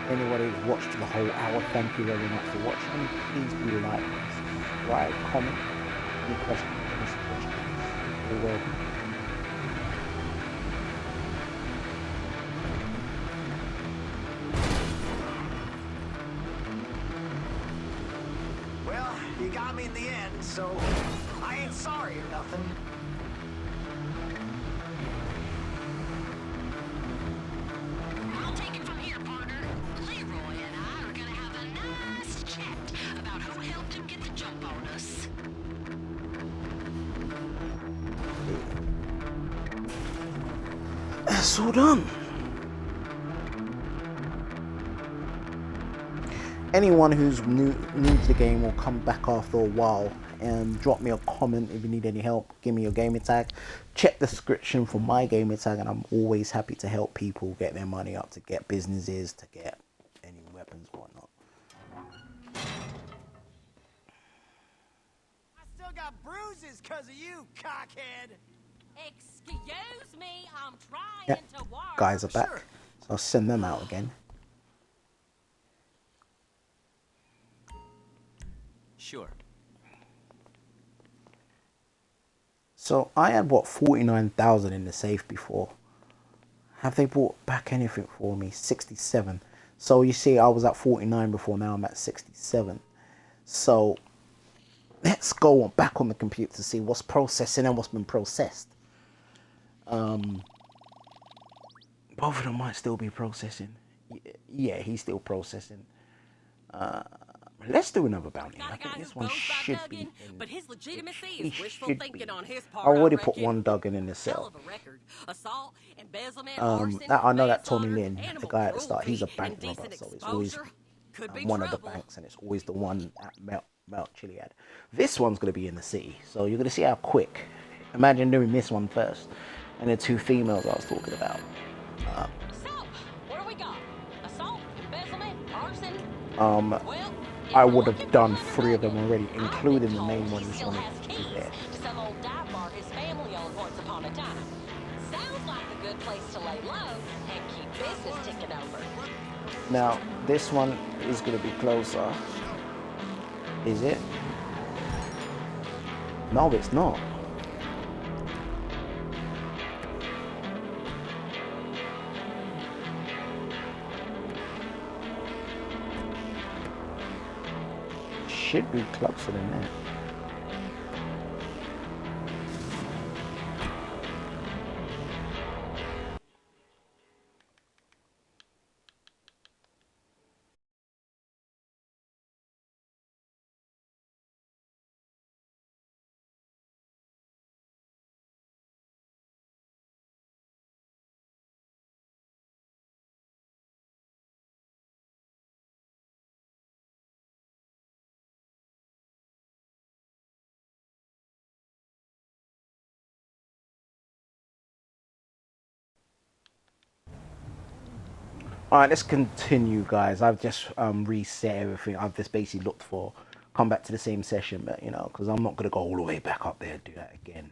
Anybody who's watched the whole hour, thank you very much for watching. Please do like, subscribe, comment. Any questions? Any suggestions? You're welcome. You got me in the end, so I ain't sorry or nothing. I'll take it from here, partner. Leroy and I are gonna have a nice chat about who helped him get the jump on us. That's all done. Anyone who's new to the game will come back after a while and drop me a comment if you need any help. Give me your gamer tag. Check the description for my gamer tag, and I'm always happy to help people get their money up, to get businesses, to get any weapons, whatnot. I still got bruises because of you, cockhead. Excuse me, I'm trying Yeah, to work. guys are back, Sure. so I'll send them out again. Sure. So I had what, 49,000 in the safe before. Have they brought back anything for me? 67. So you see, I was at 49 before. Now I'm at 67. So let's go back on the computer to see what's processing and what's been processed. Both of them might still be processing. Yeah, he's still processing. Let's do another bounty. I think this one should be. But his legitimacy He is wishful should thinking be. on his I part. already put reckon. one Duggan in the Hell cell. of a record. Assault, embezzlement, arson, That I know that Tommy manslaughter, Lynn, the animal guy at the start, he's a cruelty, bank robber, indecent so it's always exposure. Could be one of the trouble. banks, and it's always the one at Mount Chiliad. This one's going to be in the city, so you're going to see how quick. Imagine doing this one first, and the two females I was talking about. So, what do we got? Assault, embezzlement, arson? Well, if I we're would looking have for done money 3 of them smuggling, already, I've been including the told main he one you still saw has me keys there. to some old dive bar his family owned once upon a time. Sounds like a good place to lay low and keep business ticking over. Now, this one is going to be closer. Is it? No, it's not. Should be closer than that. Alright, let's continue, guys. I've just reset everything. I've just basically looked for, come back to the same session, but you know, because I'm not going to go all the way back up there and do that again.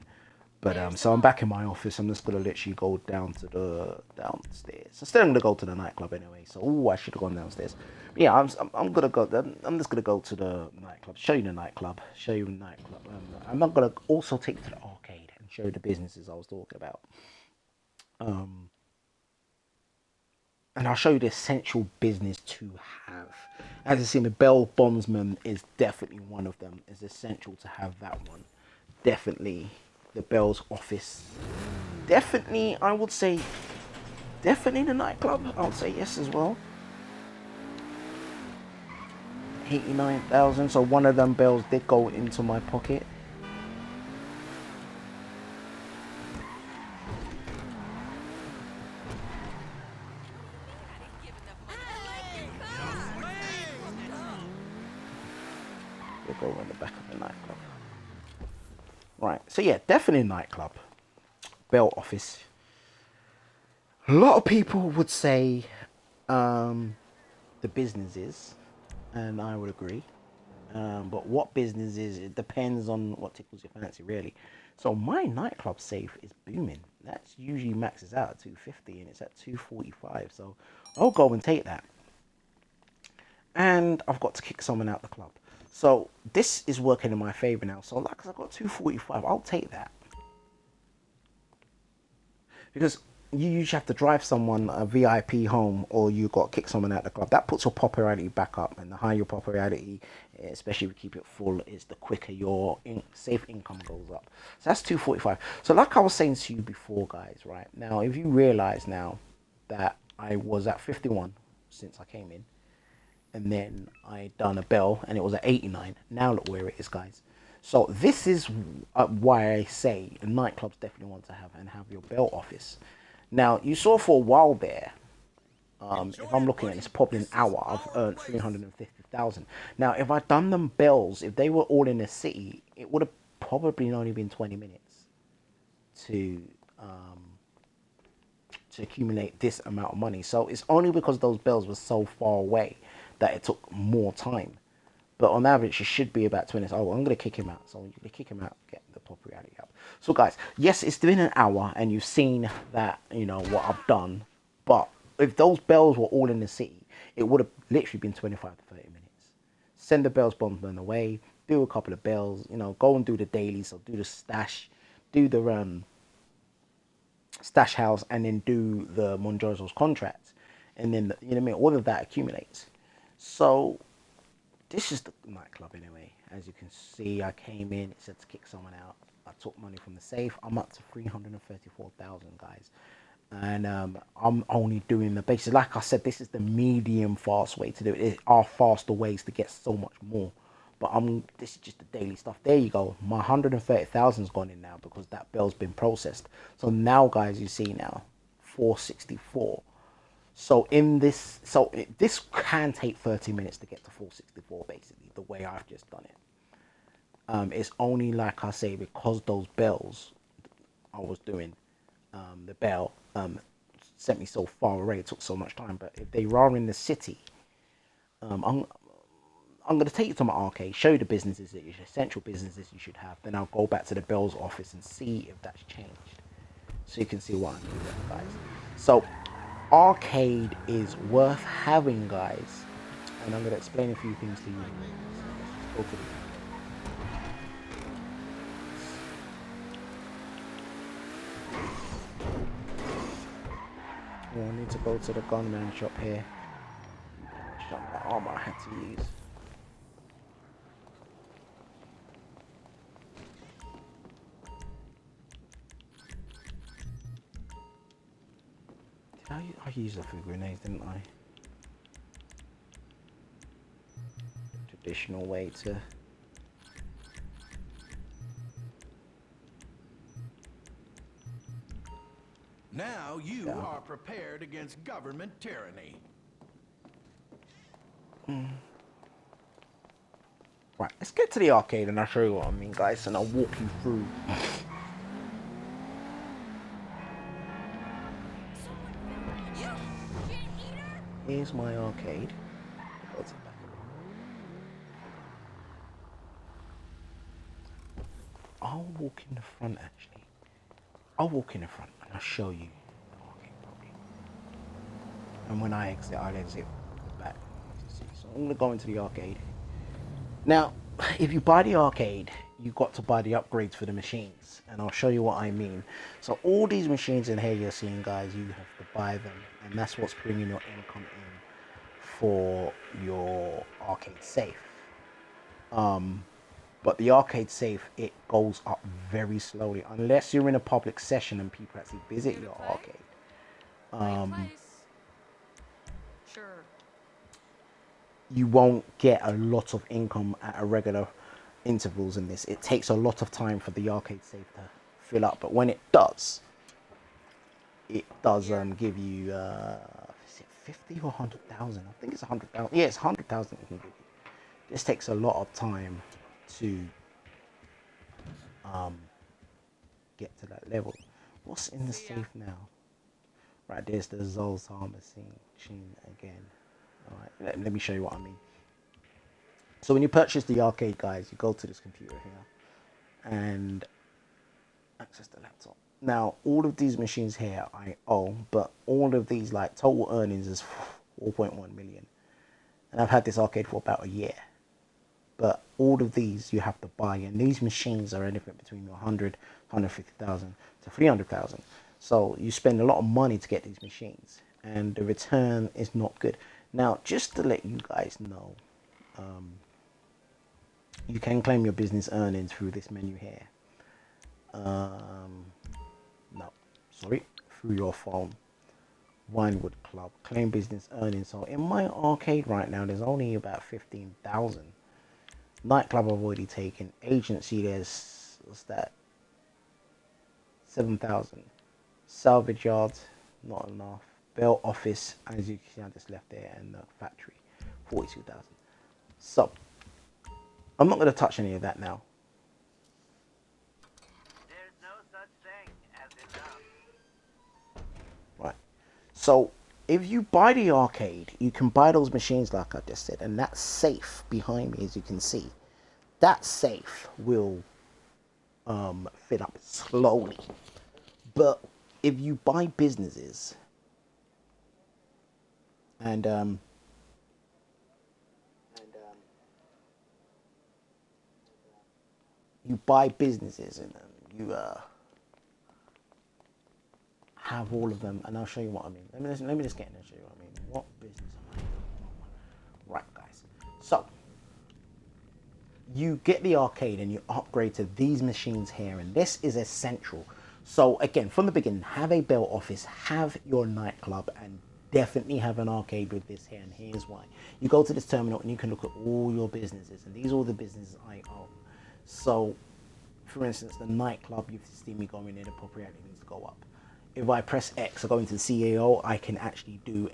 But so I'm back in my office. I'm just going to literally go down to the downstairs. Instead, I'm going to go to the nightclub anyway. So, I should have gone downstairs. But yeah, I'm going to go. I'm just going to go to the nightclub. Show you the nightclub. Show you the nightclub. I'm not going to also take you to the arcade and show you the businesses I was talking about. And I'll show you the essential business to have. As you see, the Bell Bondsman is definitely one of them. It's essential to have that one. Definitely the Bell's office. Definitely, I would say, definitely the nightclub. I would say yes as well. 89,000. So one of them bells did go into my pocket. We'll go in the back of the nightclub. Right, so yeah, definitely nightclub. Bell office. A lot of people would say the businesses, and I would agree. But what business is, it depends on what tickles your fancy, really. So my nightclub safe is booming. That's usually maxes out at 250 and it's at 245. So I'll go and take that. And I've got to kick someone out the club. So this is working in my favor now. So like I've got 245, I'll take that. Because you usually have to drive someone a VIP home, or you got to kick someone out the club. That puts your popularity back up, and the higher your popularity, especially if you keep it full, is the quicker your safe income goes up. So that's 245. So like I was saying to you before, guys, right now, if you realize now that I was at 51 since I came in, and then I done a bell and it was at 89. Now look where it is, guys. So this is why I say a nightclub's definitely want to have your bell office. Now you saw for a while there, if I'm looking at this, probably an hour, I've earned 350,000. Now if I'd done them bells, if they were all in the city, it would have probably only been 20 minutes to accumulate this amount of money. So it's only because those bells were so far away that it took more time. But on average, it should be about 20 minutes. Oh, I'm going to kick him out. So you kick him out, get the popularity up. So guys, yes, it's been an hour and you've seen that, you know, what I've done. But if those bells were all in the city, it would have literally been 25 to 30 minutes. Send the bells bondsman away, do a couple of bells, you know, go and do the dailies, or do the stash, do the stash house, and then do the Madrazos contracts. And then, you know what I mean, all of that accumulates. So this is the nightclub anyway. As you can see, I came in, it said to kick someone out. I took money from the safe. I'm up to 334,000, guys. And I'm only doing the basics. Like I said, this is the medium fast way to do it. There are faster ways to get so much more. But this is just the daily stuff. There you go. My 130,000's gone in now because that bell's been processed. So now, guys, you see now, 464. So this can take 30 minutes to get to 464, basically, the way I've just done it. It's only, like I say, because those bells I was doing, the bell sent me so far away, it took so much time. But if they are in the city, I'm going to take you to my arcade, show you the businesses, the essential businesses you should have. Then I'll go back to the Bell's office and see if that's changed, so you can see what I'm doing, guys. So arcade is worth having, guys, and I'm going to explain a few things to you. So let's just go to I need to go to the gunman shop here. Shop that armor I had to use. I used a few grenades, didn't I? Traditional way to. Now you are prepared against government tyranny. Right, let's get to the arcade and I'll show you what I mean, guys, and I'll walk you through. Here's my arcade. I'll walk in the front, actually. I'll walk in the front and I'll show you the arcade properly. And when I exit, I'll exit the back. So I'm going to go into the arcade. Now, if you buy the arcade, you've got to buy the upgrades for the machines. And I'll show you what I mean. So all these machines in here you're seeing, guys, you have to buy them. And that's what's bringing your income in for your arcade safe. But the arcade safe, it goes up very slowly. Unless you're in a public session and people actually visit your arcade. Sure. You won't get a lot of income at a regular intervals in this. It takes a lot of time for the arcade safe to fill up, but when it does give you 50 or 100,000. I think it's 100,000. Yeah, it's 100,000 it can give you. This takes a lot of time to get to that level. What's in the safe now? Right, there's the Zoltar machine again. Alright, let me show you what I mean. So when you purchase the arcade, guys, you go to this computer here and access the laptop. Now, all of these machines here I own, but all of these, like, total earnings is 4.1 million. And I've had this arcade for about a year. But all of these you have to buy, and these machines are anything between 100, 150,000 to 300,000. So you spend a lot of money to get these machines, and the return is not good. Now, just to let you guys know, you can claim your business earnings through this menu here. Through your phone. Winewood Club, claim business earnings. So in my arcade right now, there's only about 15,000. Nightclub I've already taken. Agency, there's, what's that? 7,000. Salvage yard, not enough. Bell office, as you can see, I just left there, and the factory, 42,000. So I'm not going to touch any of that now. There's no such thing as enough. Right. So if you buy the arcade, you can buy those machines like I just said, and that safe behind me, as you can see, that safe will fill up slowly. But if you buy businesses and you buy businesses and you have all of them, and I'll show you what I mean. Let me just get in and show you what I mean. What business am I? Right, guys. So you get the arcade and you upgrade to these machines here, and this is essential. So again, from the beginning, have a bell office, have your nightclub, and definitely have an arcade with this here. And here's why. You go to this terminal and you can look at all your businesses, and these are all the businesses I own. So for instance, the nightclub, you've seen me going in, the property needs to go up. if I press X or go into the CAO, I can actually do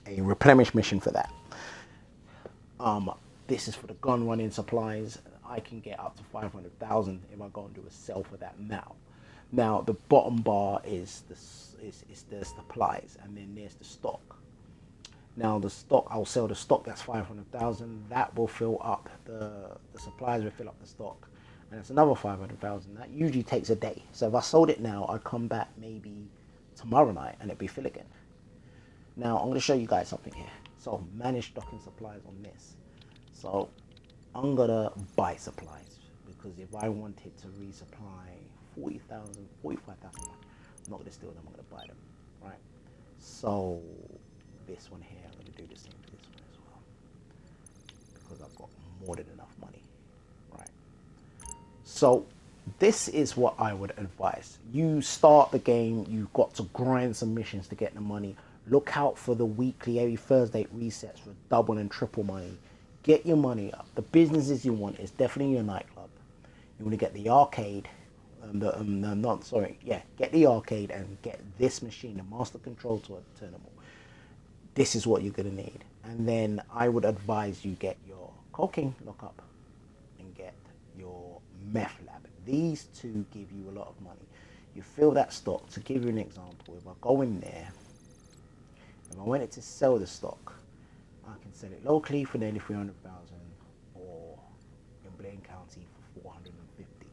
a replenish mission for that. This is for the gun running supplies. I can get up to 500,000 if I go and do a sell for that now. Now the bottom bar is the supplies, and then there's the stock. Now the stock, I'll sell the stock, that's 500,000. That will fill up the supplies, will fill up the stock, and it's another 500,000. That usually takes a day. So if I sold it now, I'd come back maybe tomorrow night and it'd be fill again. Now I'm going to show you guys something here. So manage stocking supplies on this. So I'm going to buy supplies, because if I wanted to resupply 40,000, 45,000, I'm not going to steal them, I'm going to buy them, right? So this one here, I'm going to do the same for this one as well, because I've got more than enough money, right? So this is what I would advise. You start the game, you've got to grind some missions to get the money. Look out for the weekly, every Thursday resets for double and triple money. Get your money up. The businesses you want is definitely your nightclub. You want to get the arcade. Get the arcade and get this machine, the master control terminal. This is what you're going to need. And then I would advise you get your cocaine lockup and get your meth lab. These two give you a lot of money. You fill that stock. To give you an example, if I go in there, if I wanted to sell the stock, I can sell it locally for nearly 300,000 or in Blaine County for 450.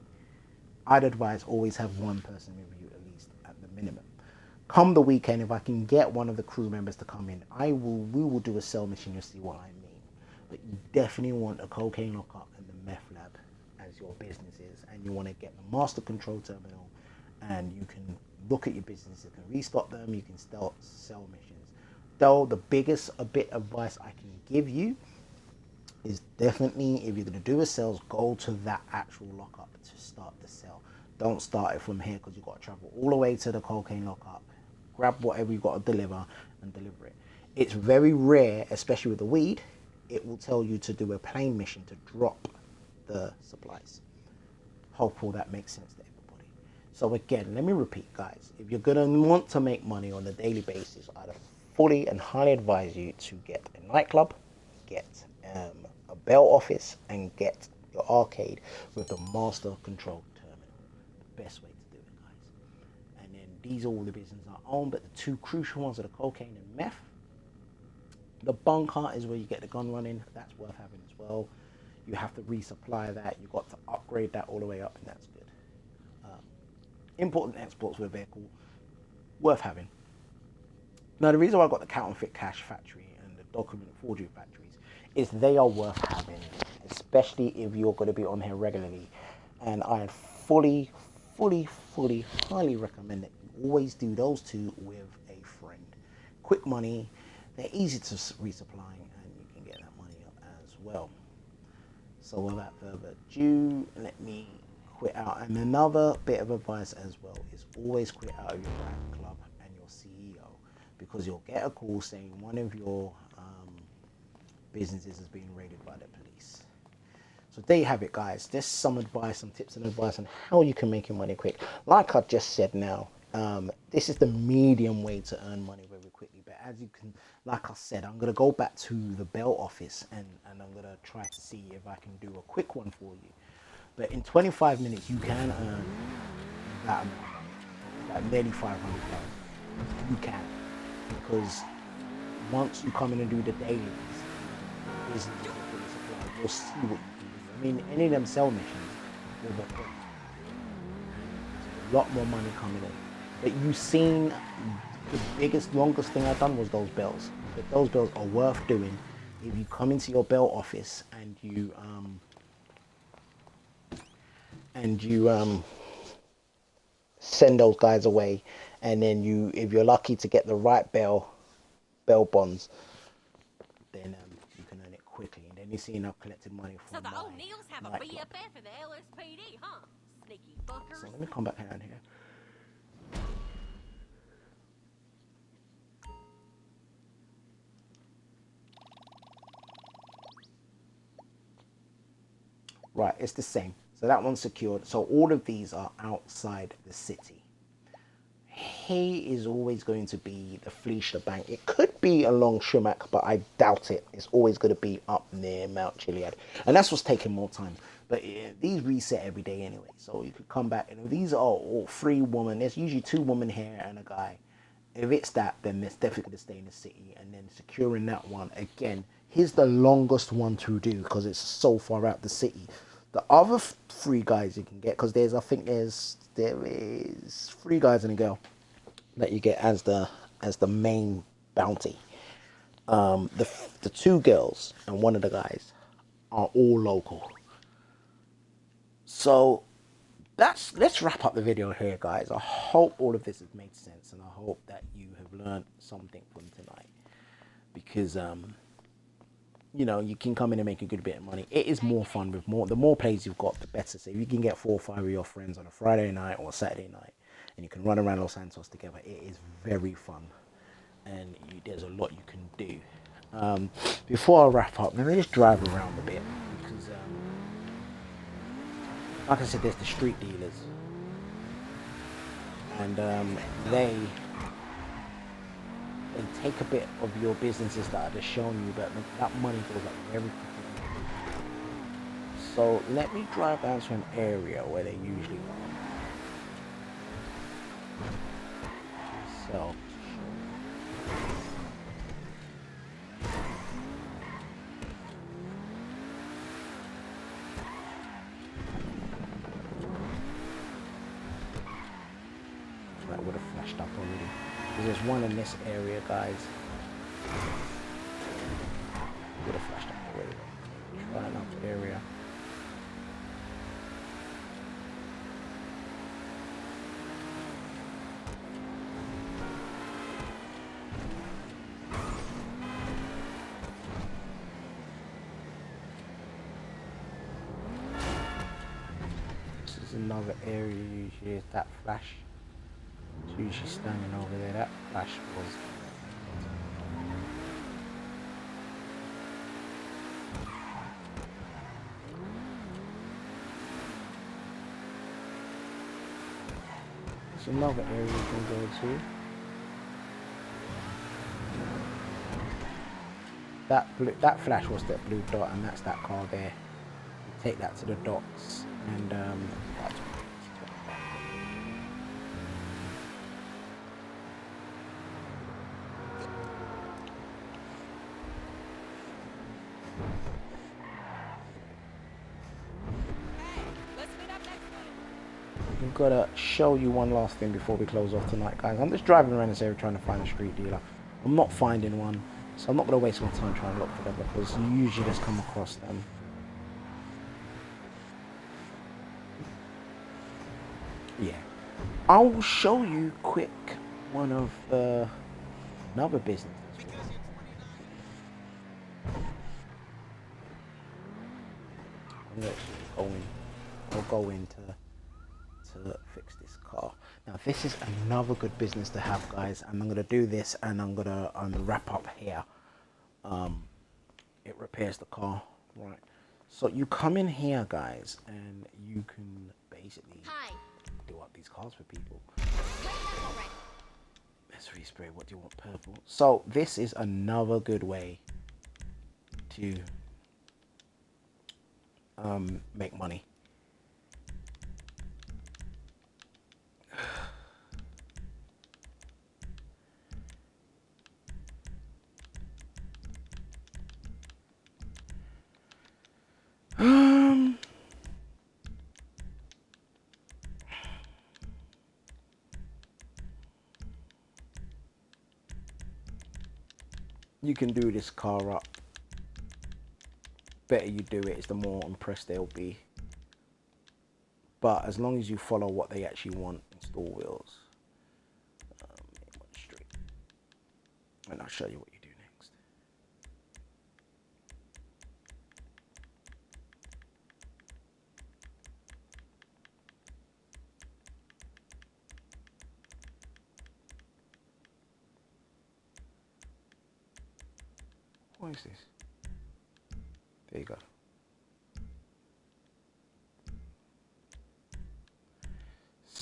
I'd advise always have one person with you at least at the minimum. Come the weekend, if I can get one of the crew members to come in, we will do a sell mission. You'll see what I mean. But you definitely want a cocaine lockup and the meth lab as your businesses, and you want to get the master control terminal, and you can look at your business, you can restock them, you can start sell missions. Though the biggest bit of advice I can give you is definitely, if you're going to do a sales, go to that actual lockup to start the sell. Don't start it from here, because you've got to travel all the way to the cocaine lockup, grab whatever you've got to deliver and deliver it. It's very rare, especially with the weed, it will tell you to do a plain mission to drop the supplies. Hopefully that makes sense to everybody. So again, let me repeat, guys, if you're going to want to make money on a daily basis, I'd fully and highly advise you to get a nightclub, get a bail office, and get your arcade with the master control terminal. The best way to do it, guys. And then these are all the businesses I own, but the two crucial ones are the cocaine and meth. The bunker is where you get the gun running. That's worth having as well. You have to resupply that. You've got to upgrade that all the way up, and that's good. Import and exports with a vehicle, worth having. Now, the reason why I got the counterfeit cash factory and the document forgery factories is they are worth having, especially if you're going to be on here regularly. And I fully, highly recommend that you always do those two with a friend. Quick money, they're easy to resupply, and you can get that money up as well. So without further ado, let me quit out. And another bit of advice as well is always quit out of your NIghtClub and your CEO, because you'll get a call saying one of your businesses is being raided by the police. So there you have it, guys. Just some advice, some tips and advice on how you can make your money quick. Like I just said now, this is the medium way to earn money very quickly. But as you can, like I said, I'm going to go back to the bail office and I'm going to try to see if I can do a quick one for you. But in 25 minutes, you can earn that amount, that nearly 500,000. You can, because once you come in and do the dailies, you'll see what you can do. I mean, any of them sell missions will be quick. A lot more money coming in. But you've seen the biggest, longest thing I've done was those bells. But those bells are worth doing if you come into your bell office and you send those guys away, and then if you're lucky to get the right bail bonds, then you can earn it quickly. And then you see enough collected money So from the O'Neills have a NIghtClub. BFF in the LSPD, huh? Sneaky fuckers. So let me come back down here. Right, it's the same. So that one's secured. So all of these are outside the city. K is always going to be the Fleece Bank. It could be along Shumac, but I doubt it. It's always going to be up near Mount Chiliad, and that's what's taking more time. But these reset every day anyway, so you could come back. You know, these are all 3 women. There's usually 2 women here and a guy. If it's that, then it's definitely going to stay in the city. And then securing that one again. Here's the longest one to do because it's so far out the city. The other 3 guys you can get, because there is 3 guys and a girl that you get as the main bounty. The 2 girls and one of the guys are all local. So let's wrap up the video here, guys. I hope all of this has made sense, and I hope that you have learned something from tonight, because you know, you can come in and make a good bit of money. It is more fun with the more players you've got, the better. So if you can get 4 or 5 of your friends on a Friday night or a Saturday night, and you can run around Los Santos together, it is very fun, and there's a lot you can do. Before I wrap up, let me just drive around a bit, because like I said, there's the street dealers, and they take a bit of your businesses that I just shown you, but that money goes like very quickly. So let me drive down to an area where they usually are. So that would have flashed up already. There's one in this area, guys. Would have flashed up already. Try another area. This is another area usually is that flash. It's usually standing over there. That flash was. It's another area you can go to. That flash was that blue dot, and that's that car there. Take that to the docks, and that's I've got to show you one last thing before we close off tonight, guys. I'm just driving around this area trying to find a street dealer. I'm not finding one, so I'm not going to waste my time trying to look for them, because you usually just come across them. Yeah, I will show you quick one of another business. I'll go in to fix this car. Now this is another good business to have, guys, and I'm going to do this, and I'm going to wrap up here. It repairs the car, right? So you come in here, guys, and you can basically do up these cars for people. Let's respray. What do you want? Purple. So this is another good way to make money. You can do this car up. Better you do it, the more impressed they'll be. But as long as you follow what they actually want, install wheels. Straight. And I'll show you what you do next. What is this? There you go.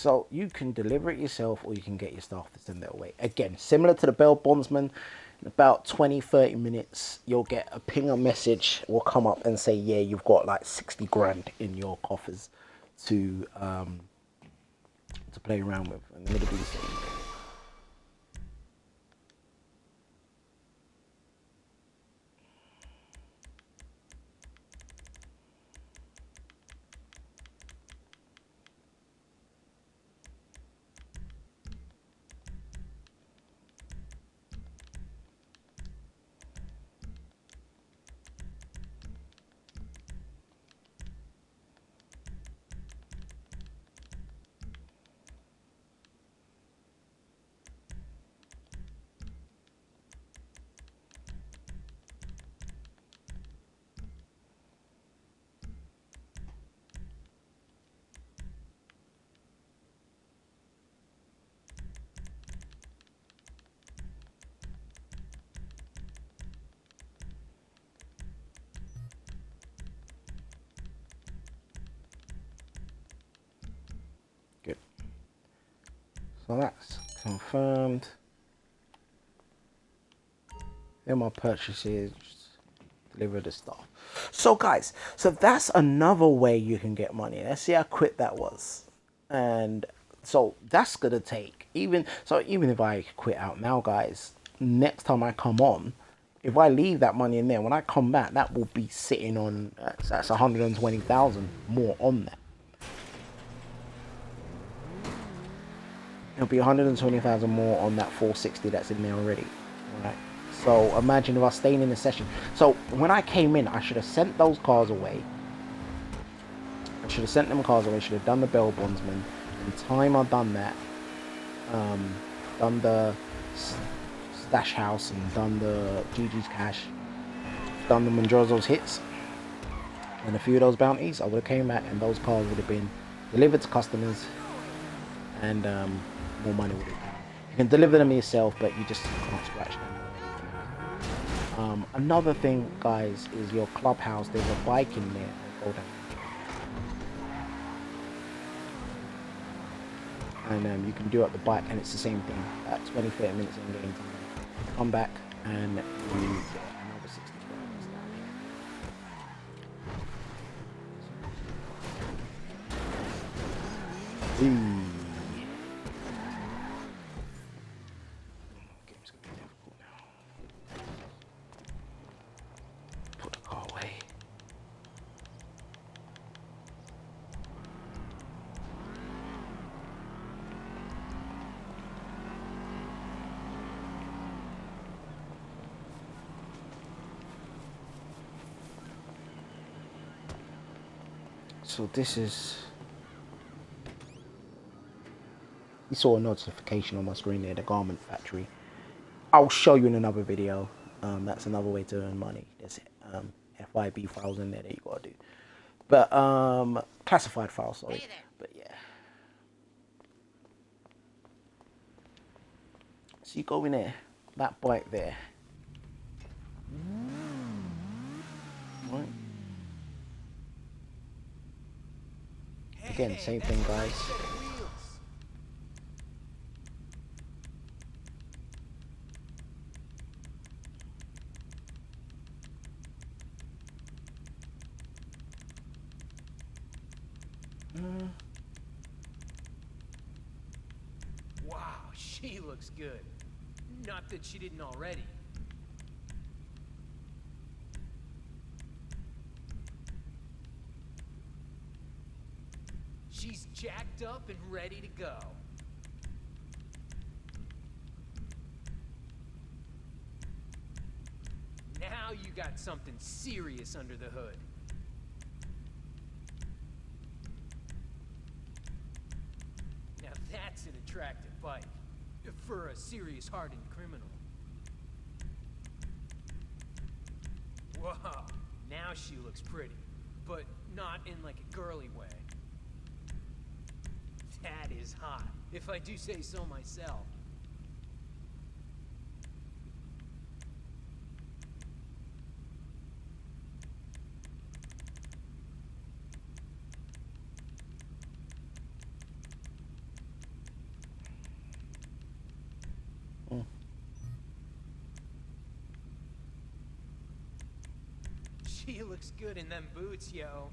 So you can deliver it yourself, or you can get your staff to send it away. Again, similar to the bail bondsman, in about 20-30 minutes, you'll get a ping, a message will come up and say, yeah, you've got like 60 grand in your coffers to play around with, and it'll be the same. Good. So that's confirmed. Then my purchases, deliver the stuff. So guys, so that's another way you can get money. Let's see how quick that was. And so that's gonna take even if I quit out now, guys, next time I come on, if I leave that money in there, when I come back, that will be sitting on that's 120,000 more on that. It'll be 120,000 more on that 460 that's in there already. Alright. So imagine if I was staying in the session. So when I came in, I should have sent those cars away. I should have sent them cars away. Should have done the bail bondsman. In time I've done that. Done the stash house and done the GG's cash. Done the Madrazos hits. And a few of those bounties. I would have came back and those cars would have been delivered to customers. And more money would have been. You can deliver them yourself, but you just can't scratch them. Another thing, guys, is your clubhouse. There's a bike in there. Hold on. And you can do up the bike, and it's the same thing. At 20-30 minutes in game time, come back and you get another 60 grand. Game's gonna be difficult now. Put the car away. So this is, you saw a notification on my screen there, the garment factory. I'll show you in another video. That's another way to earn money. There's FIB files in there that you gotta do. But classified files, sorry. Hey there. But yeah. So you go in there, that bike there. Right. Again, same thing, guys. Wow, she looks good. Not that she didn't already. She's jacked up and ready to go. Now you got something serious under the hood. Now that's an attractive bike for a serious hardened criminal. Whoa, now she looks pretty, but not in like a girly way. That is hot, if I do say so myself. She looks good in them boots, yo.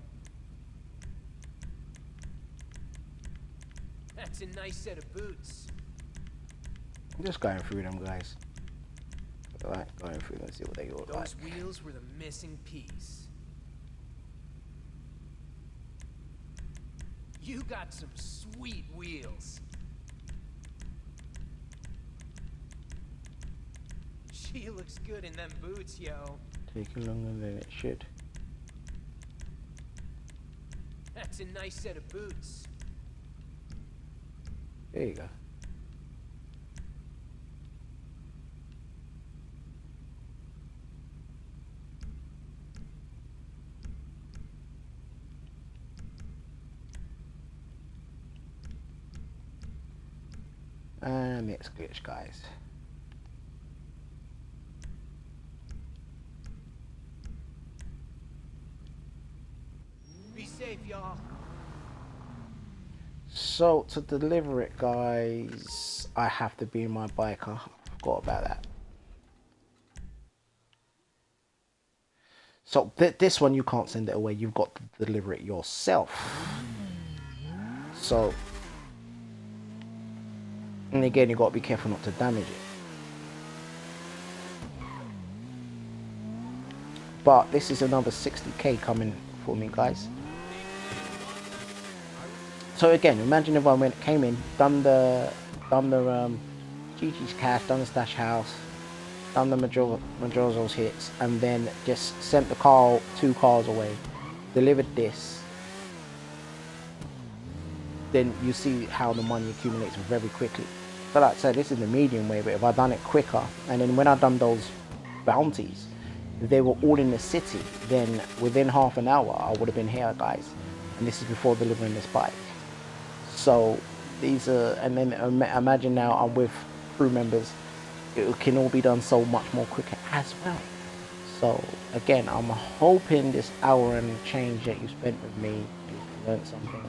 That's a nice set of boots. I'm just going through them, guys. Alright, going through them, see what they all like. Those wheels were the missing piece. You got some sweet wheels. She looks good in them boots, yo. Taking longer than it should. That's a nice set of boots. There you go. And next glitch, guys. Be safe, y'all. So to deliver it, guys, I have to be in my biker. I forgot about that. So this one you can't send it away. You've got to deliver it yourself. So, and again, you've got to be careful not to damage it. But this is another 60k coming for me, guys. So again, imagine if I came in, done the GG's cash, done the stash house, done the Madrazos hits, and then just sent the car 2 cars away, delivered this. Then you see how the money accumulates very quickly. So like I said, this is the medium way, but if I done it quicker, and then when I done those bounties, if they were all in the city, then within half an hour I would have been here, guys. And this is before delivering this bike. So these are, and then imagine now I'm with crew members, it can all be done so much more quicker as well. So again, I'm hoping this hour and change that you spent with me, you learned something.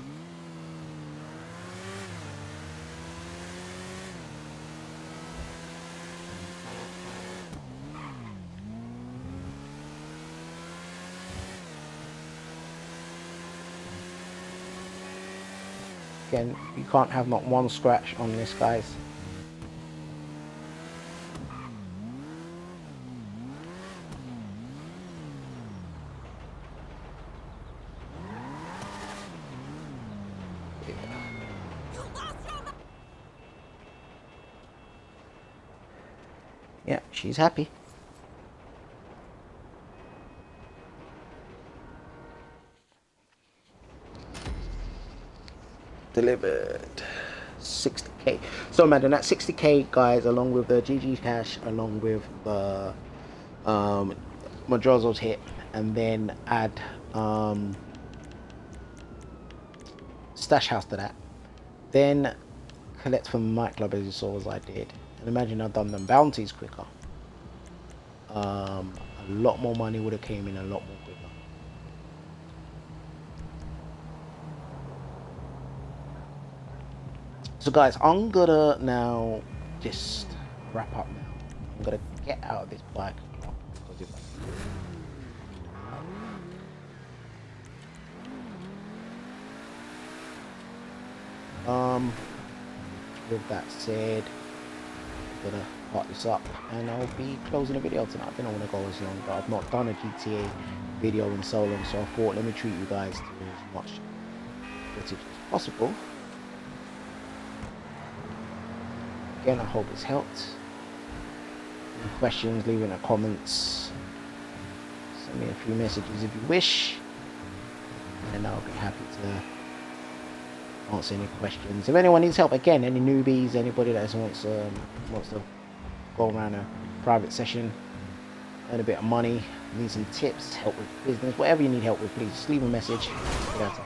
Again, you can't have not one scratch on this, guys. Yeah, she's happy. Delivered 60k. So imagine that 60k, guys, along with the GG cash, along with the Madrazos hit, and then add stash house to that. Then collect from the nightclub as you saw as I did. And imagine I've done them bounties quicker. A lot more money would have came in a lot more quicker. So guys, I'm gonna now just wrap up now. I'm gonna get out of this bike because if with that said, I'm gonna part this up and I'll be closing the video tonight. I didn't want to go as long, but I've not done a GTA video in so long, so I thought let me treat you guys to as much footage as possible. Again, I hope it's helped. Any questions, leave in the comments. Send me a few messages if you wish, and I'll be happy to answer any questions. If anyone needs help, again, any newbies, anybody that wants to go around a private session, earn a bit of money, need some tips, help with business, whatever you need help with, please just leave a message. Get out to help.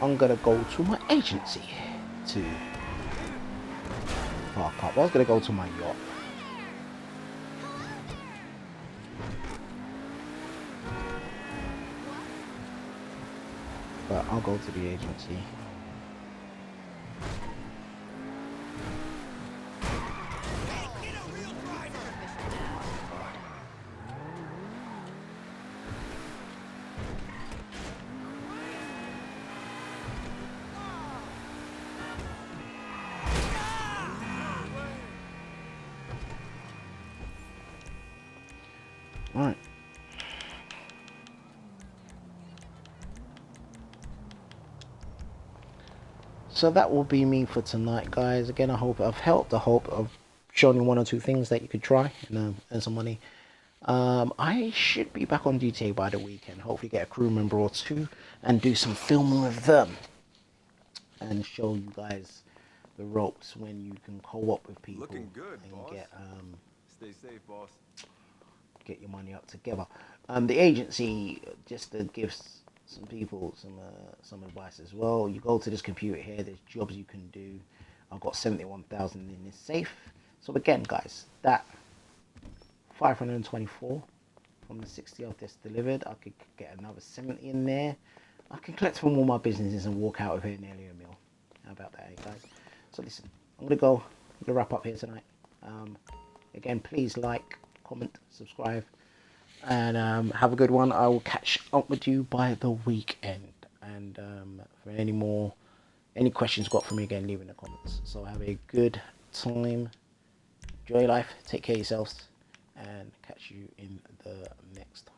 I'm gonna go to my agency to park up. I was gonna go to my yacht. but I'll go to the agency. Right. So that will be me for tonight, guys. Again, I hope I've helped. I hope I've shown you one or two things that you could try and earn some money. I should be back on GTA by the weekend. Hopefully get a crew member or two and do some filming with them. And show you guys the ropes when you can co-op with people. Looking good, and boss. Stay safe, boss. Get your money up together. The agency, just to give some people some advice as well. You go to this computer here. There's jobs you can do. I've got 71,000 in this safe. So again, guys, that 524 from the 60 I've just delivered. I could get another 70 in there. I can collect from all my businesses and walk out of here nearly a mil. How about that, guys? So listen, I'm gonna wrap up here tonight. Again, please like, comment, subscribe, and have a good one. I will catch up with you by the weekend. And for any questions got for me, again, leave in the comments. So have a good time, enjoy life, take care of yourselves, and catch you in the next